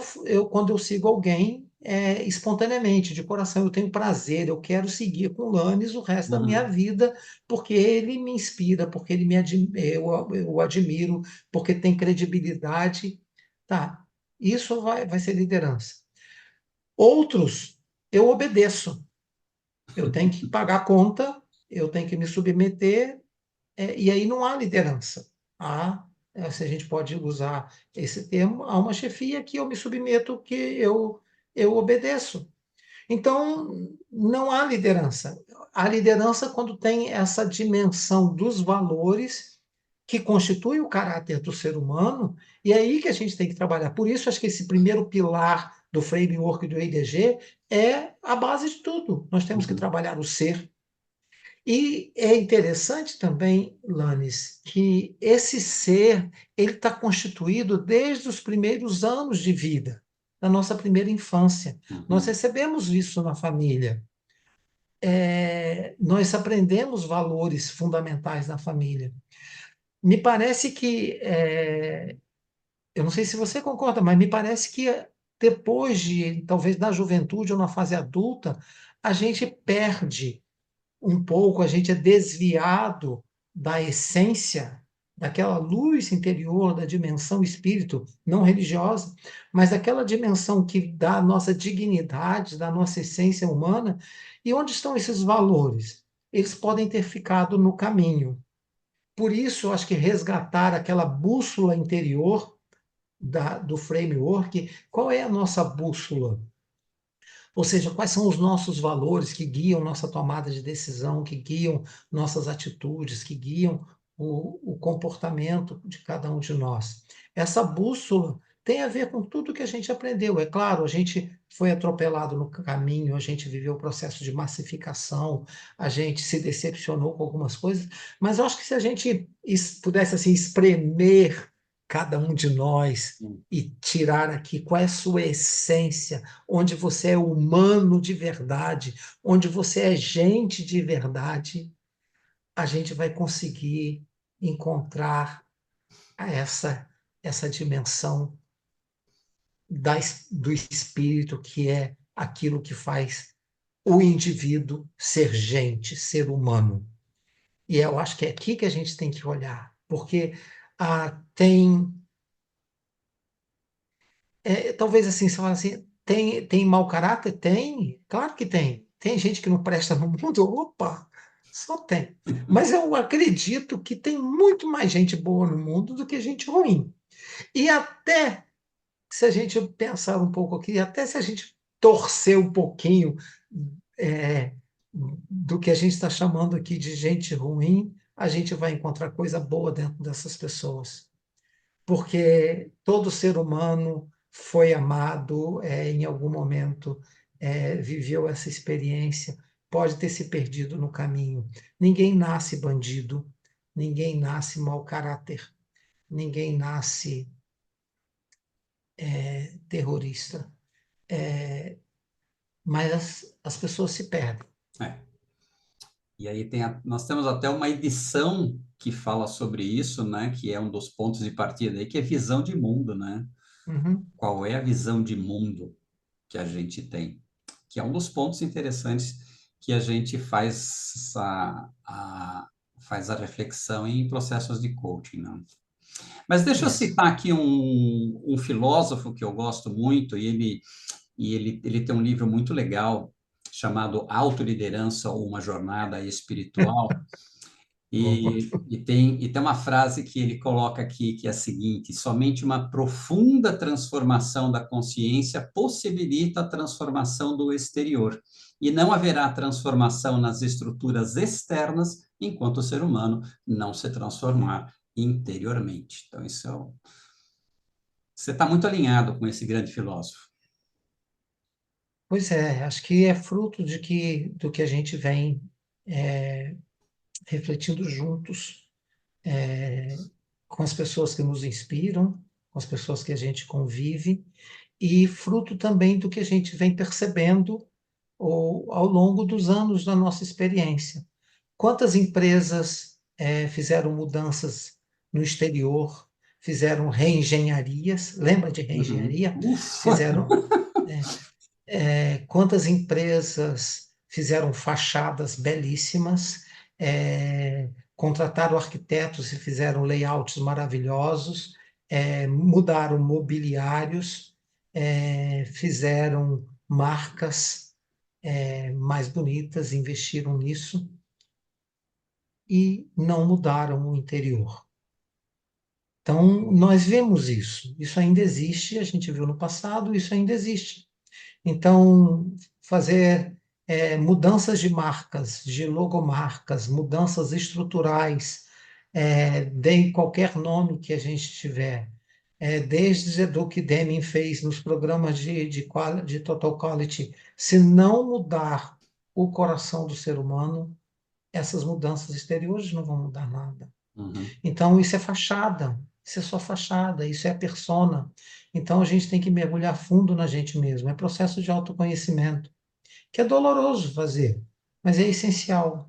eu sigo alguém espontaneamente, de coração. Eu tenho prazer, eu quero seguir com o Lanes o resto da minha Uhum. vida, porque ele me inspira, porque eu admiro, porque tem credibilidade. Tá, isso vai ser liderança. Outros, eu obedeço. Eu tenho que pagar a conta, eu tenho que me submeter, e aí não há liderança. Há, se a gente pode usar esse termo, há uma chefia que eu me submeto, que eu obedeço. Então, não há liderança. Há liderança quando tem essa dimensão dos valores que constitui o caráter do ser humano, e é aí que a gente tem que trabalhar. Por isso, acho que esse primeiro pilar do framework do EIDG é a base de tudo. Nós temos que Uhum. trabalhar o ser. E é interessante também, Lanes, que esse ser ele está constituído desde os primeiros anos de vida, da nossa primeira infância. Nós Uhum. recebemos isso na família. Nós aprendemos valores fundamentais na família. Me parece que, eu não sei se você concorda, mas me parece que depois de, talvez na juventude ou na fase adulta, a gente perde um pouco, a gente é desviado da essência, daquela luz interior, da dimensão espírito, não religiosa, mas daquela dimensão que dá a nossa dignidade, da nossa essência humana. E onde estão esses valores? Eles podem ter ficado no caminho. Por isso, eu acho que resgatar aquela bússola interior do framework, qual é a nossa bússola? Ou seja, quais são os nossos valores que guiam nossa tomada de decisão, que guiam nossas atitudes, que guiam o comportamento de cada um de nós. Essa bússola tem a ver com tudo que a gente aprendeu. É claro, a gente foi atropelado no caminho, a gente viveu o processo de massificação, a gente se decepcionou com algumas coisas, mas eu acho que se a gente pudesse assim espremer cada um de nós e tirar aqui qual é a sua essência, onde você é humano de verdade, onde você é gente de verdade, a gente vai conseguir encontrar essa dimensão do espírito, que é aquilo que faz o indivíduo ser gente, ser humano. E eu acho que é aqui que a gente tem que olhar, porque tem talvez assim, você fala assim, tem mau caráter? Tem, claro que tem. Tem gente que não presta no mundo? Opa, só tem. Mas eu acredito que tem muito mais gente boa no mundo do que gente ruim. E até se a gente pensar um pouco aqui, até se a gente torcer um pouquinho é, do que a gente está chamando aqui de gente ruim, a gente vai encontrar coisa boa dentro dessas pessoas, porque todo ser humano foi amado, em algum momento viveu essa experiência, pode ter se perdido no caminho. Ninguém nasce bandido, ninguém nasce mau caráter, ninguém nasce terrorista, mas as pessoas se perdem. É. E aí nós temos até uma edição que fala sobre isso, né? Que é um dos pontos de partida aí, que é visão de mundo, né? Uhum. Qual é a visão de mundo que a gente tem? Que é um dos pontos interessantes que a gente faz a reflexão em processos de coaching, né? Mas deixa eu Isso. citar aqui um filósofo que eu gosto muito, ele tem um livro muito legal chamado Autoliderança ou uma Jornada Espiritual. Boa. E tem uma frase que ele coloca aqui, que é a seguinte: somente uma profunda transformação da consciência possibilita a transformação do exterior, e não haverá transformação nas estruturas externas enquanto o ser humano não se transformar interiormente. Então, você está muito alinhado com esse grande filósofo. Pois é, acho que é fruto do que a gente vem é, refletindo juntos, com as pessoas que nos inspiram, com as pessoas que a gente convive, e fruto também do que a gente vem percebendo ao longo dos anos da nossa experiência. Quantas empresas fizeram mudanças no exterior, fizeram reengenharias, lembra de Uhum. reengenharia? Ufa! Fizeram quantas empresas fizeram fachadas belíssimas, contrataram arquitetos e fizeram layouts maravilhosos, mudaram mobiliários, fizeram marcas mais bonitas, investiram nisso e não mudaram o interior. Então, nós vemos isso. Isso ainda existe, a gente viu no passado, isso ainda existe. Então, fazer mudanças de marcas, de logomarcas, mudanças estruturais, deem qualquer nome que a gente tiver, desde o que Deming fez nos programas de Total Quality, se não mudar o coração do ser humano, essas mudanças exteriores não vão mudar nada. Uhum. Então, isso é fachada, isso é só fachada, isso é persona. Então, a gente tem que mergulhar fundo na gente mesmo. É processo de autoconhecimento, que é doloroso fazer, mas é essencial.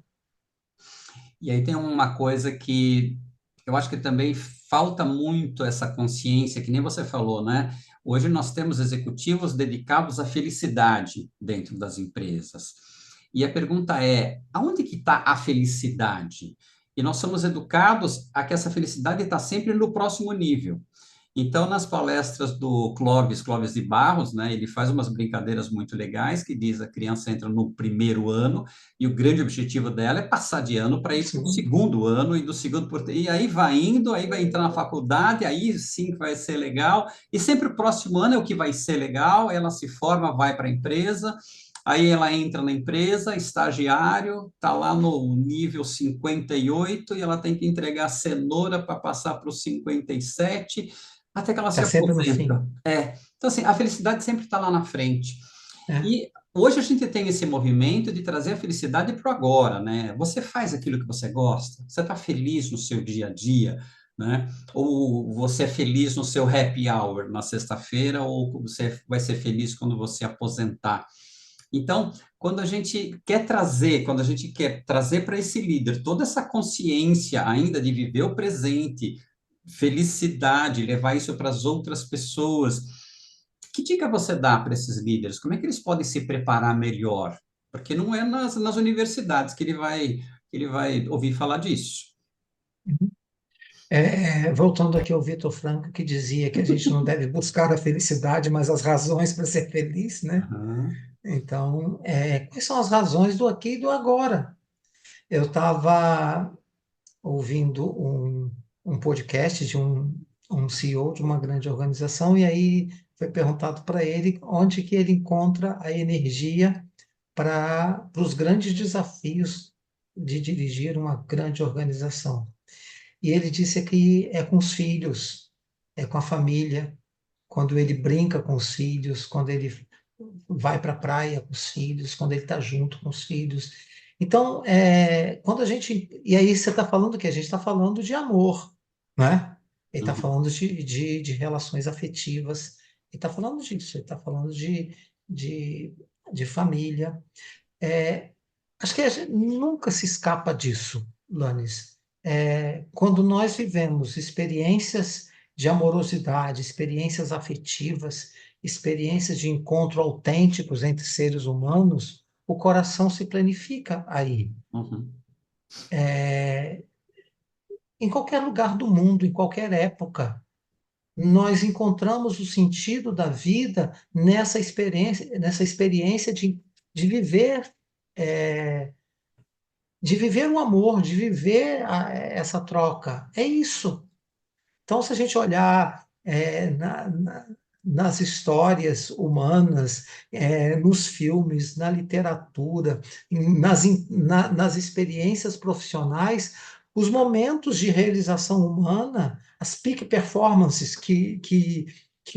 E aí tem uma coisa que eu acho que também falta muito essa consciência, que nem você falou, né? Hoje nós temos executivos dedicados à felicidade dentro das empresas. E a pergunta é, aonde que está a felicidade? E nós somos educados a que essa felicidade está sempre no próximo nível. Então, nas palestras do Clóvis de Barros, né, ele faz umas brincadeiras muito legais, que diz a criança entra no primeiro ano e o grande objetivo dela é passar de ano para ir para o Segundo, segundo ano e do segundo e aí vai indo, aí vai entrar na faculdade, aí sim que vai ser legal e sempre o próximo ano é o que vai ser legal. Ela se forma, vai para a empresa. Aí ela entra na empresa, estagiário, está lá no nível 58 e ela tem que entregar cenoura para passar para o 57 até que ela se está sempre no aposenta. fim. Então, assim, a felicidade sempre está lá na frente. Né? E hoje a gente tem esse movimento de trazer a felicidade para o agora, né? Você faz aquilo que você gosta, você está feliz no seu dia a dia, né? Ou você é feliz no seu happy hour na sexta-feira, ou você vai ser feliz quando você aposentar. Então, quando a gente quer trazer para esse líder toda essa consciência ainda de viver o presente, felicidade, levar isso para as outras pessoas, que dica você dá para esses líderes? Como é que eles podem se preparar melhor? Porque não é nas universidades que ele vai ouvir falar disso. Voltando aqui ao Vitor Franco, que dizia que a gente não deve buscar a felicidade, mas as razões para ser feliz, né? Aham, Então, quais são as razões do aqui e do agora? Eu estava ouvindo um podcast de um CEO de uma grande organização, e aí foi perguntado para ele onde que ele encontra a energia para os grandes desafios de dirigir uma grande organização. E ele disse que é com os filhos, é com a família, quando ele brinca com os filhos, quando ele vai para a praia com os filhos, quando ele está junto com os filhos. Então, quando a gente. E aí você está falando que a gente está falando de amor, né? Ele está uhum, falando de relações afetivas, ele está falando disso, ele está falando de, de família. É, Acho que a gente nunca se escapa disso, Lanes. Quando nós vivemos experiências de amorosidade, experiências afetivas, experiências de encontro autênticos entre seres humanos, o coração se planifica aí. uhum, Em qualquer lugar do mundo, em qualquer época, nós encontramos o sentido da vida nessa experiência de viver. é, de viver o amor, de viver essa troca. É isso. Então, se a gente olhar nas histórias humanas, nos filmes, na literatura, nas experiências profissionais, os momentos de realização humana, as peak performances que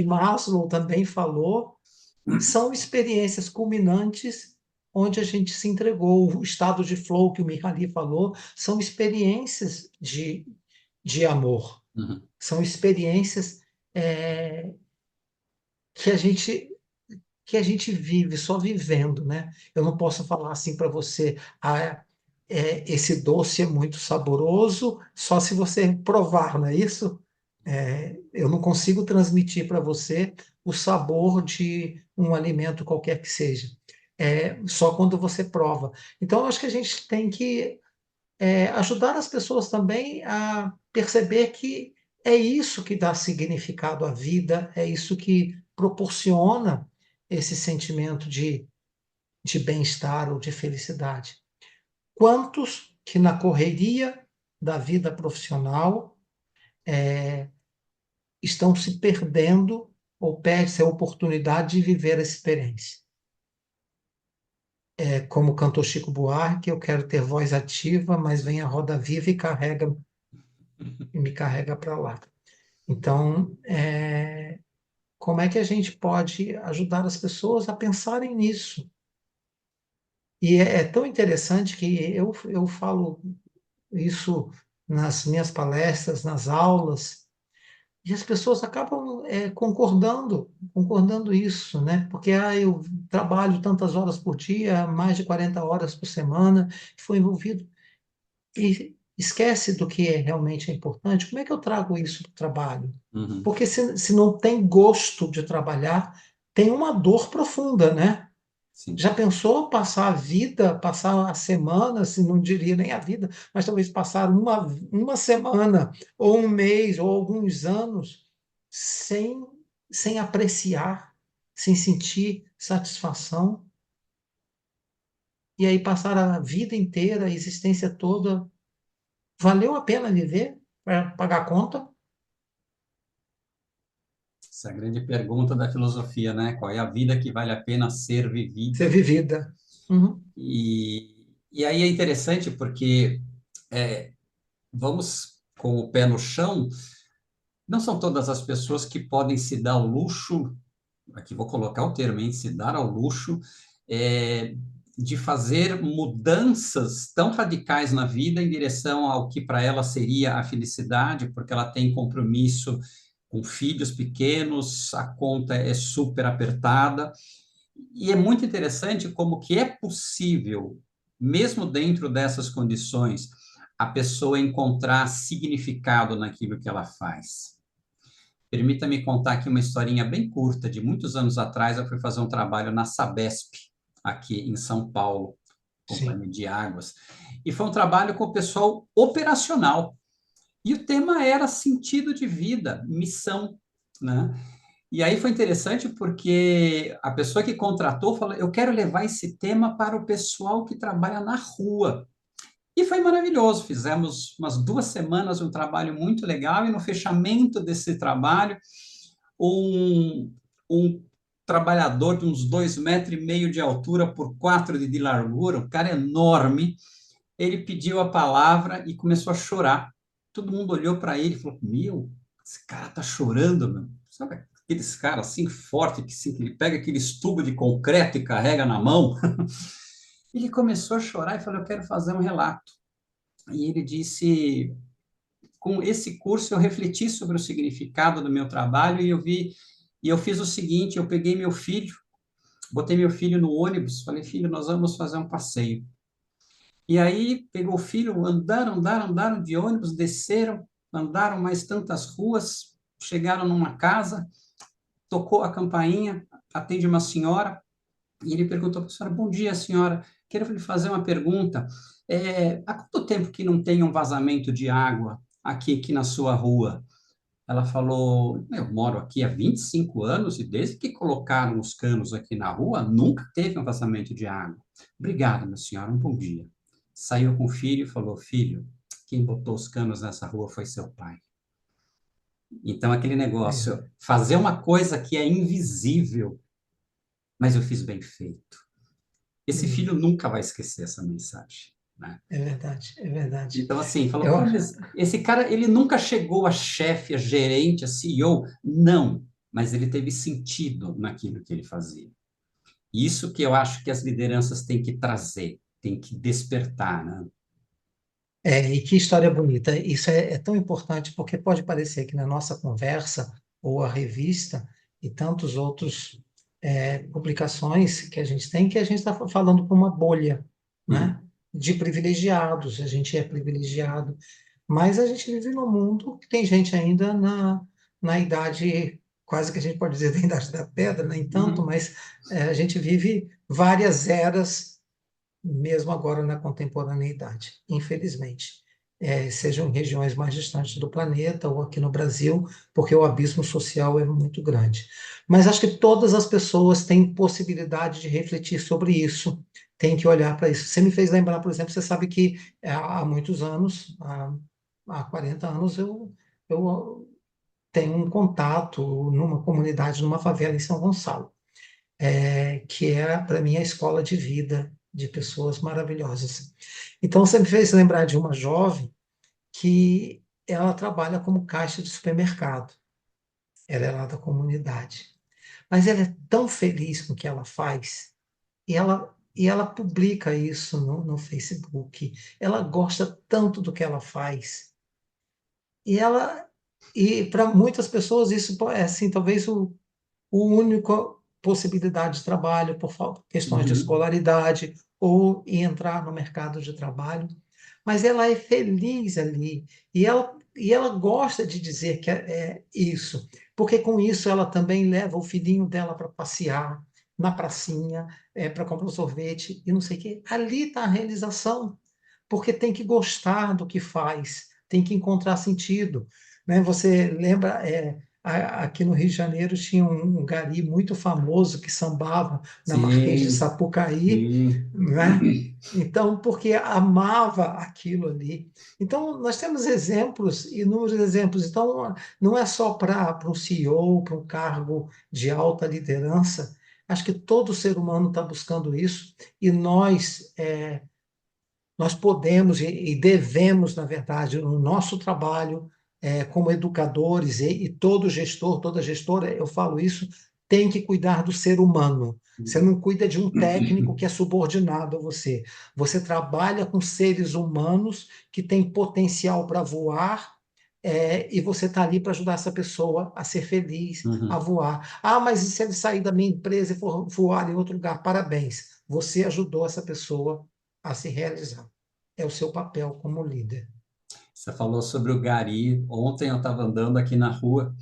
Maslow também falou, são experiências culminantes onde a gente se entregou. O estado de flow que o Mihaly falou são experiências de amor, uhum. são experiências é, que a gente que a gente vive só vivendo, né? Eu não posso falar assim para você, esse doce é muito saboroso, só se você provar, não é isso? Eu não consigo transmitir para você o sabor de um alimento qualquer que seja. É só quando você prova. Então, eu acho que a gente tem que ajudar as pessoas também a perceber que é isso que dá significado à vida, é isso que proporciona esse sentimento de bem-estar ou de felicidade. Quantos que na correria da vida profissional estão se perdendo ou perdem a oportunidade de viver a experiência? Como cantou Chico Buarque, eu quero ter voz ativa, mas vem a roda viva e me carrega para lá. Então, como é que a gente pode ajudar as pessoas a pensarem nisso? E é tão interessante que eu falo isso nas minhas palestras, nas aulas, e as pessoas acabam concordando isso, né? Porque eu trabalho tantas horas por dia, mais de 40 horas por semana, fui envolvido, e esquece do que realmente é importante. Como é que eu trago isso para o trabalho? Uhum. Porque se não tem gosto de trabalhar, tem uma dor profunda, né? Sim. Já pensou passar a vida, passar a semana, se não diria nem a vida, mas talvez passar uma semana, ou um mês, ou alguns anos, sem, sem apreciar, sem sentir satisfação, e aí passar a vida inteira, a existência toda, valeu a pena viver para pagar a conta? Essa é a grande pergunta da filosofia, né? Qual é a vida que vale a pena ser Ser vivida? vivida. Uhum. E aí é interessante porque vamos com o pé no chão, não são todas as pessoas que podem se dar o luxo, aqui vou colocar o termo, hein, se dar ao luxo, é, de fazer mudanças tão radicais na vida em direção ao que para ela seria a felicidade, porque ela tem compromisso com filhos pequenos, a conta é super apertada, e é muito interessante como que é possível, mesmo dentro dessas condições, a pessoa encontrar significado naquilo que ela faz. Permita-me contar aqui uma historinha bem curta. De muitos anos atrás, eu fui fazer um trabalho na Sabesp, aqui em São Paulo, Sim. Companhia de Águas. E foi um trabalho com o pessoal operacional. E o tema era sentido de vida, missão, né? E aí foi interessante porque a pessoa que contratou falou: eu quero levar esse tema para o pessoal que trabalha na rua. E foi maravilhoso. Fizemos umas 2 semanas um trabalho muito legal, e no fechamento desse trabalho, um trabalhador de uns 2,5 metros de altura por 4 de largura, um cara enorme, ele pediu a palavra e começou a chorar. Todo mundo olhou para ele e falou: meu, esse cara tá chorando, meu. Sabe aqueles caras assim forte que, assim, que ele pega aqueles tubos de concreto e carrega na mão? Ele começou a chorar e falou: eu quero fazer um relato. E ele disse: com esse curso eu refleti sobre o significado do meu trabalho, e eu fiz o seguinte: eu peguei meu filho, botei meu filho no ônibus, falei: filho, nós vamos fazer um passeio. E aí pegou o filho, andaram de ônibus, desceram, andaram mais tantas ruas, chegaram numa casa, tocou a campainha, atende uma senhora, e ele perguntou para a senhora: bom dia, senhora, quero lhe fazer uma pergunta. Há quanto tempo que não tem um vazamento de água aqui na sua rua? Ela falou: eu moro aqui há 25 anos, e desde que colocaram os canos aqui na rua, nunca teve um vazamento de água. Obrigado, minha senhora, um bom dia. Saiu com o filho e falou: filho, quem botou os canos nessa rua foi seu pai. Então, aquele É, negócio, fazer uma coisa que é invisível, mas eu fiz bem feito. Esse hum, filho nunca vai esquecer essa mensagem, né? é verdade, é verdade. Então, assim, falou: Eu, pô, mas esse cara, ele nunca chegou a chefe, a gerente, a CEO. Não, mas ele teve sentido naquilo que ele fazia. Isso que eu acho que as lideranças têm que trazer, têm que despertar, né? e que história bonita. Isso é tão importante porque pode parecer que na nossa conversa, ou a revista, e tantos outros publicações que a gente está falando com uma bolha, né? Uhum. De privilegiados. A gente é privilegiado, Mas a gente vive num mundo que tem gente ainda na idade, quase que a gente pode dizer da idade da pedra, nem tanto, Uhum, mas a gente vive várias eras mesmo agora na contemporaneidade, infelizmente. Sejam em regiões mais distantes do planeta ou aqui no Brasil, porque o abismo social é muito grande. Mas acho que todas as pessoas têm possibilidade de refletir sobre isso, têm que olhar para isso. Você me fez lembrar, por exemplo, você sabe que há muitos anos, há 40 anos, eu tenho um contato numa comunidade, numa favela em São Gonçalo, que é, para mim, a escola de vida de pessoas maravilhosas. Então, você me fez lembrar de uma jovem que ela trabalha como caixa de supermercado. Ela é lá da comunidade. Mas ela é tão feliz com o que ela faz, e ela publica isso no Facebook. Ela gosta tanto do que ela faz. E ela, e para muitas pessoas isso é assim, talvez o única possibilidade de trabalho por questões de uhum, escolaridade ou entrar no mercado de trabalho, mas ela é feliz ali e ela gosta de dizer que é isso, porque com isso ela também leva o filhinho dela para passear na pracinha, para comprar um sorvete e não sei o quê. Ali está a realização, porque tem que gostar do que faz, tem que encontrar sentido, né? Você lembra, aqui no Rio de Janeiro tinha um gari muito famoso que sambava na Marquês de sim, Sapucaí, sim. né? Então, porque amava aquilo ali. Então, nós temos exemplos, inúmeros exemplos. Então, não é só para um CEO, para um cargo de alta liderança. Acho que todo ser humano está buscando isso e nós podemos e devemos, na verdade, no nosso trabalho, como educadores, e todo gestor, toda gestora, eu falo isso, tem que cuidar do ser humano. Você não cuida de um técnico que é subordinado a você. Você trabalha com seres humanos que têm potencial para voar, e você está ali para ajudar essa pessoa a ser feliz, a Uhum. voar. Ah, mas e se ele sair da minha empresa e for voar em outro lugar? Parabéns. Você ajudou essa pessoa a se realizar. É o seu papel como líder. Você falou sobre o gari. Ontem eu estava andando aqui na rua,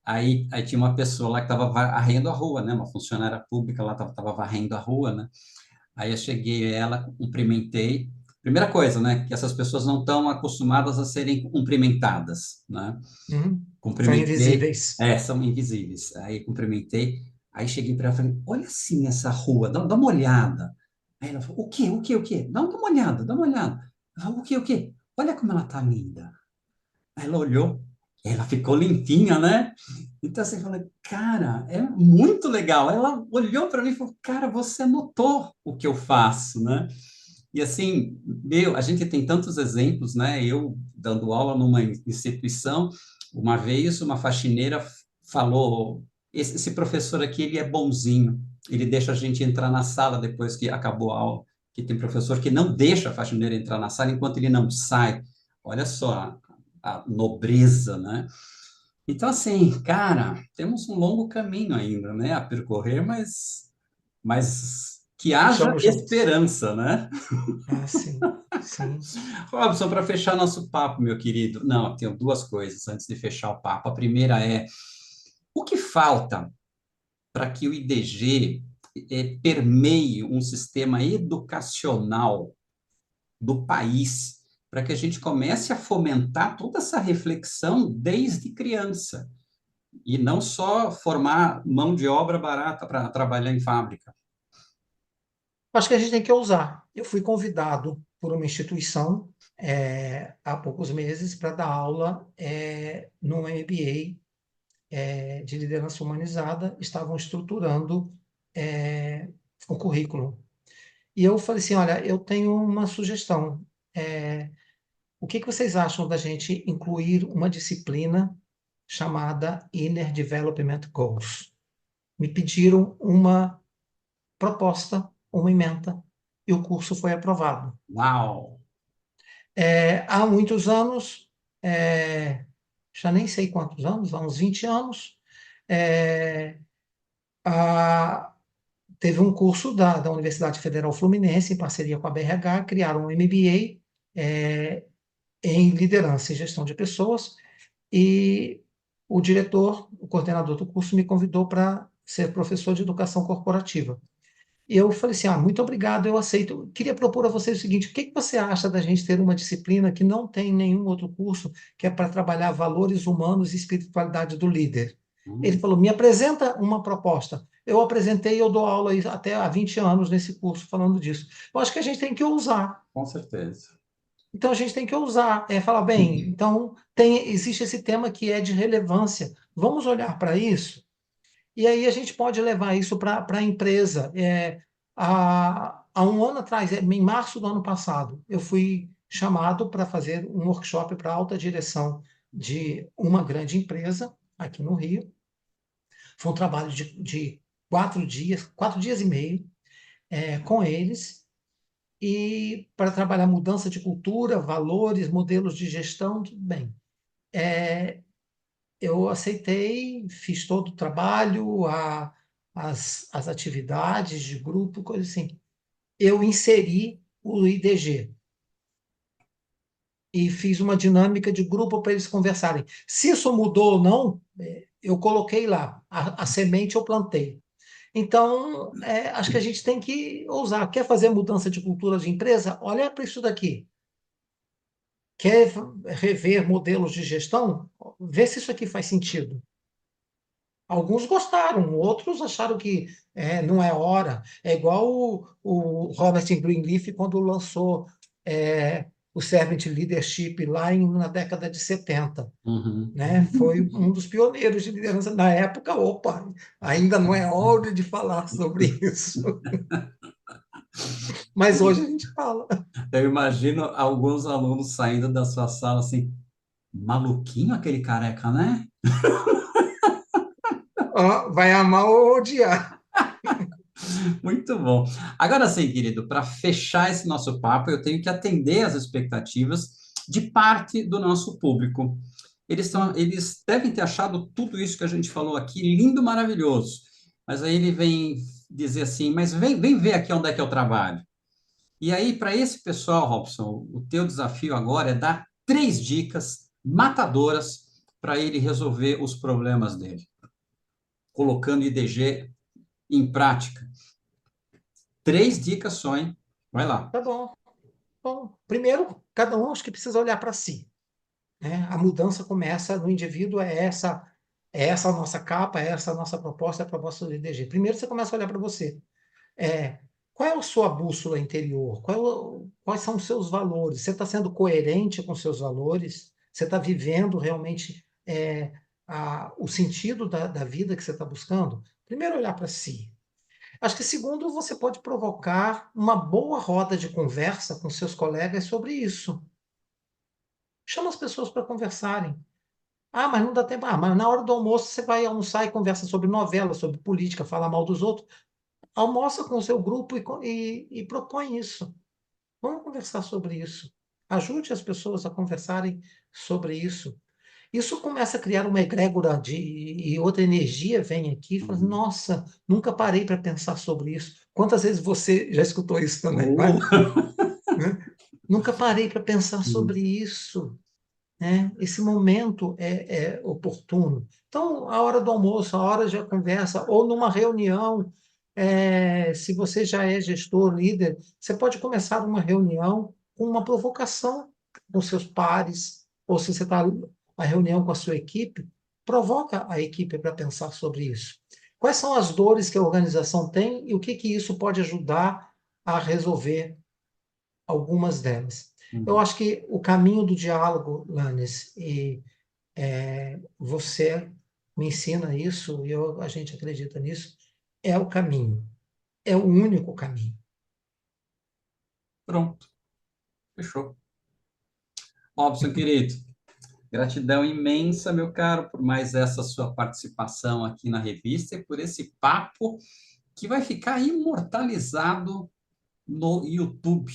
aí tinha uma pessoa lá que estava varrendo a rua, né? Uma funcionária pública lá estava varrendo a rua, né? Aí eu cheguei a ela, cumprimentei. Primeira coisa, né? Que essas pessoas não estão acostumadas a serem cumprimentadas, né? São Cumprimentei, invisíveis. são invisíveis. Aí cumprimentei, aí cheguei para ela e falei, olha assim essa rua, dá uma olhada. Aí ela falou, o quê, o quê, o quê? Dá uma olhada, dá uma olhada. Eu falei, o quê, o quê? Olha como ela tá linda. Aí ela olhou, ela ficou limpinha, né? Então você fala, cara, é muito legal. Ela olhou para mim e falou, cara, você notou o que eu faço, né? E assim, a gente tem tantos exemplos, né? Eu dando aula numa instituição, uma vez uma faxineira falou: esse professor aqui, ele é bonzinho, ele deixa a gente entrar na sala depois que acabou a aula. Que tem professor que não deixa a faxineira entrar na sala enquanto ele não sai. Olha só a nobreza, né? Então, assim, cara, temos um longo caminho ainda, né, a percorrer, mas que haja Estamos juntos. esperança, né? Ah, sim, sim. Robson, para fechar nosso papo, meu querido, não, tenho duas coisas antes de fechar o papo. A primeira é, o que falta para que o IDG permeie um sistema educacional do país, para que a gente comece a fomentar toda essa reflexão desde criança, e não só formar mão de obra barata para trabalhar em fábrica. Acho que a gente tem que ousar. Eu fui convidado por uma instituição, há poucos meses para dar aula, no MBA, de liderança humanizada. Estavam estruturando, o currículo. E eu falei assim, olha, eu tenho uma sugestão. O que vocês acham da gente incluir uma disciplina chamada Inner Development Goals? Me pediram uma proposta, uma ementa, e o curso foi aprovado. Uau! Há muitos anos, já nem sei quantos anos, há uns 20 anos, é, a- teve um curso da Universidade Federal Fluminense, em parceria com a BRH, criaram um MBA, em liderança e gestão de pessoas, e o diretor, o coordenador do curso, me convidou para ser professor de educação corporativa. E eu falei assim, muito obrigado, eu aceito. Eu queria propor a você o seguinte, o que que você acha da gente ter uma disciplina que não tem nenhum outro curso, que é para trabalhar valores humanos e espiritualidade do líder? Ele Hum, falou, me apresenta uma proposta. Eu apresentei, eu dou aula até há 20 anos nesse curso falando disso. Eu acho que a gente tem que ousar. com certeza. Então a gente tem que ousar, falar, bem, então existe esse tema que é de relevância. Vamos olhar para isso? E aí a gente pode levar isso para a empresa. Há um ano atrás, em março do ano passado, eu fui chamado para fazer um workshop para alta direção de uma grande empresa aqui no Rio. Foi um trabalho de 4 dias e meio, com eles, e para trabalhar mudança de cultura, valores, modelos de gestão, tudo bem. Eu aceitei, fiz todo o trabalho, as atividades de grupo, coisa assim. Eu inseri o IDG e fiz uma dinâmica de grupo para eles conversarem. Se isso mudou ou não, eu coloquei lá, a semente eu plantei. Então, acho que a gente tem que ousar. Quer fazer mudança de cultura de empresa? Olha para isso daqui. Quer rever modelos de gestão? Vê se isso aqui faz sentido. Alguns gostaram, outros acharam que não é hora. É igual o Robert Greenleaf quando lançou o Servant Leadership lá na década de 70. Uhum. Né? Foi um dos pioneiros de liderança. Na época, opa, ainda não é hora de falar sobre isso. Mas hoje a gente fala. Eu imagino alguns alunos saindo da sua sala assim, maluquinho aquele careca, né? Ó, vai amar ou odiar. Muito bom. Agora sim, querido, para fechar esse nosso papo, eu tenho que atender às expectativas de parte do nosso público. Eles devem ter achado tudo isso que a gente falou aqui lindo, maravilhoso. Mas aí ele vem dizer assim, mas vem ver aqui onde é que eu trabalho. E aí, para esse pessoal, Robson, o teu desafio agora é dar 3 dicas matadoras para ele resolver os problemas dele, colocando IDG em prática. 3 dicas só, hein? Vai lá. Tá bom. Bom, primeiro, cada um acho que precisa olhar para si. Né? A mudança começa no indivíduo, é essa a nossa capa, é essa a nossa proposta, é a proposta do IDG. Primeiro você começa a olhar para você. É, qual é a sua bússola interior? Quais são os seus valores? Você está sendo coerente com os seus valores? Você está vivendo realmente o sentido da vida que você está buscando? Primeiro, olhar para si. Acho que, segundo, você pode provocar uma boa roda de conversa com seus colegas sobre isso. Chama as pessoas para conversarem. Ah, mas não dá tempo. Ah, mas na hora do almoço você vai almoçar e conversa sobre novela, sobre política, fala mal dos outros. Almoça com o seu grupo e propõe isso. Vamos conversar sobre isso. Ajude as pessoas a conversarem sobre isso. Isso começa a criar uma egrégora e outra energia vem aqui e fala, Uhum. nossa, nunca parei para pensar sobre isso. Quantas vezes você já escutou isso também, Oh. vai? Né? Nunca parei para pensar sobre isso. Né? Esse momento é oportuno. Então, a hora do almoço, a hora de conversa, ou numa reunião, se você já é gestor, líder, você pode começar uma reunião com uma provocação com seus pares, ou se você está a reunião com a sua equipe, provoca a equipe para pensar sobre isso. Quais são as dores que a organização tem e o que que isso pode ajudar a resolver algumas delas. Eu Uhum. acho que o caminho do diálogo, Lanes, e você me ensina isso, e a gente acredita nisso, é o caminho, é o único caminho. Pronto, fechou. Robson, querido, gratidão imensa, meu caro, por mais essa sua participação aqui na revista e por esse papo que vai ficar imortalizado no YouTube.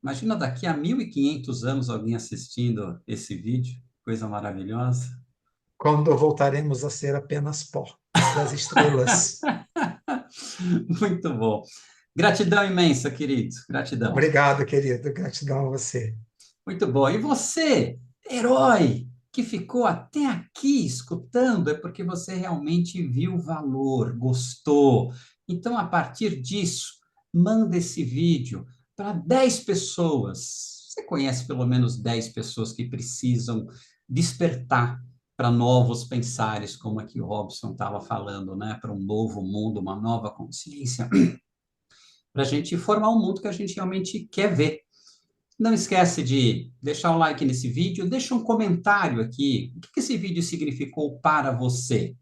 Imagina daqui a 1.500 anos alguém assistindo esse vídeo, coisa maravilhosa. Quando voltaremos a ser apenas pó das estrelas. Muito bom. Gratidão imensa, querido. Gratidão. Obrigado, querido. Gratidão a você. Muito bom. E você, herói, que ficou até aqui escutando, é porque você realmente viu o valor, gostou. Então, a partir disso, manda esse vídeo para 10 pessoas. Você conhece pelo menos 10 pessoas que precisam despertar para novos pensares, como aqui o Robson estava falando, né? Para um novo mundo, uma nova consciência, para a gente formar um mundo que a gente realmente quer ver. Não esquece de deixar um like nesse vídeo, deixa um comentário aqui, o que esse vídeo significou para você.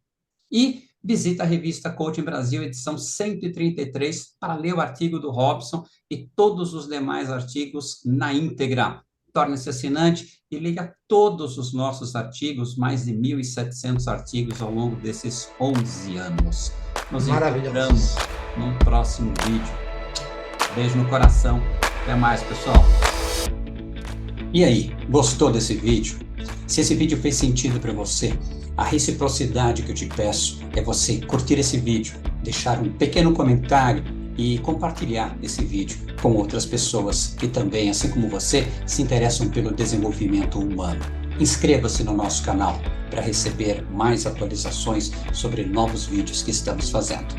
E visita a revista Coaching Brasil, edição 133, para ler o artigo do Robson e todos os demais artigos na íntegra. Torne-se assinante e liga todos os nossos artigos, mais de 1.700 artigos ao longo desses 11 anos. Nos encontramos Maravilhoso. num próximo vídeo. Beijo no coração. Até mais, pessoal. E aí, gostou desse vídeo? Se esse vídeo fez sentido para você, a reciprocidade que eu te peço é você curtir esse vídeo, deixar um pequeno comentário e compartilhar esse vídeo com outras pessoas que também, assim como você, se interessam pelo desenvolvimento humano. Inscreva-se no nosso canal para receber mais atualizações sobre novos vídeos que estamos fazendo.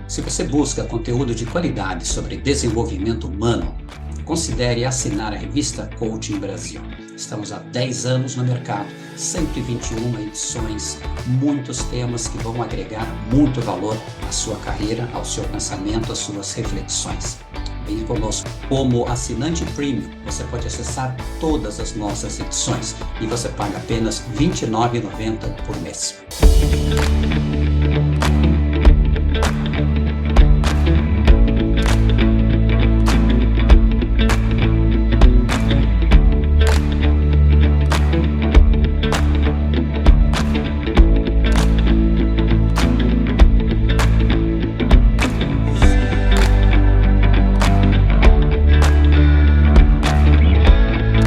Se você busca conteúdo de qualidade sobre desenvolvimento humano, considere assinar a revista Coaching Brasil. Estamos há 10 anos no mercado, 121 edições, muitos temas que vão agregar muito valor à sua carreira, ao seu pensamento, às suas reflexões. Venha conosco. Como assinante premium, você pode acessar todas as nossas edições e você paga apenas R$ 29,90 por mês.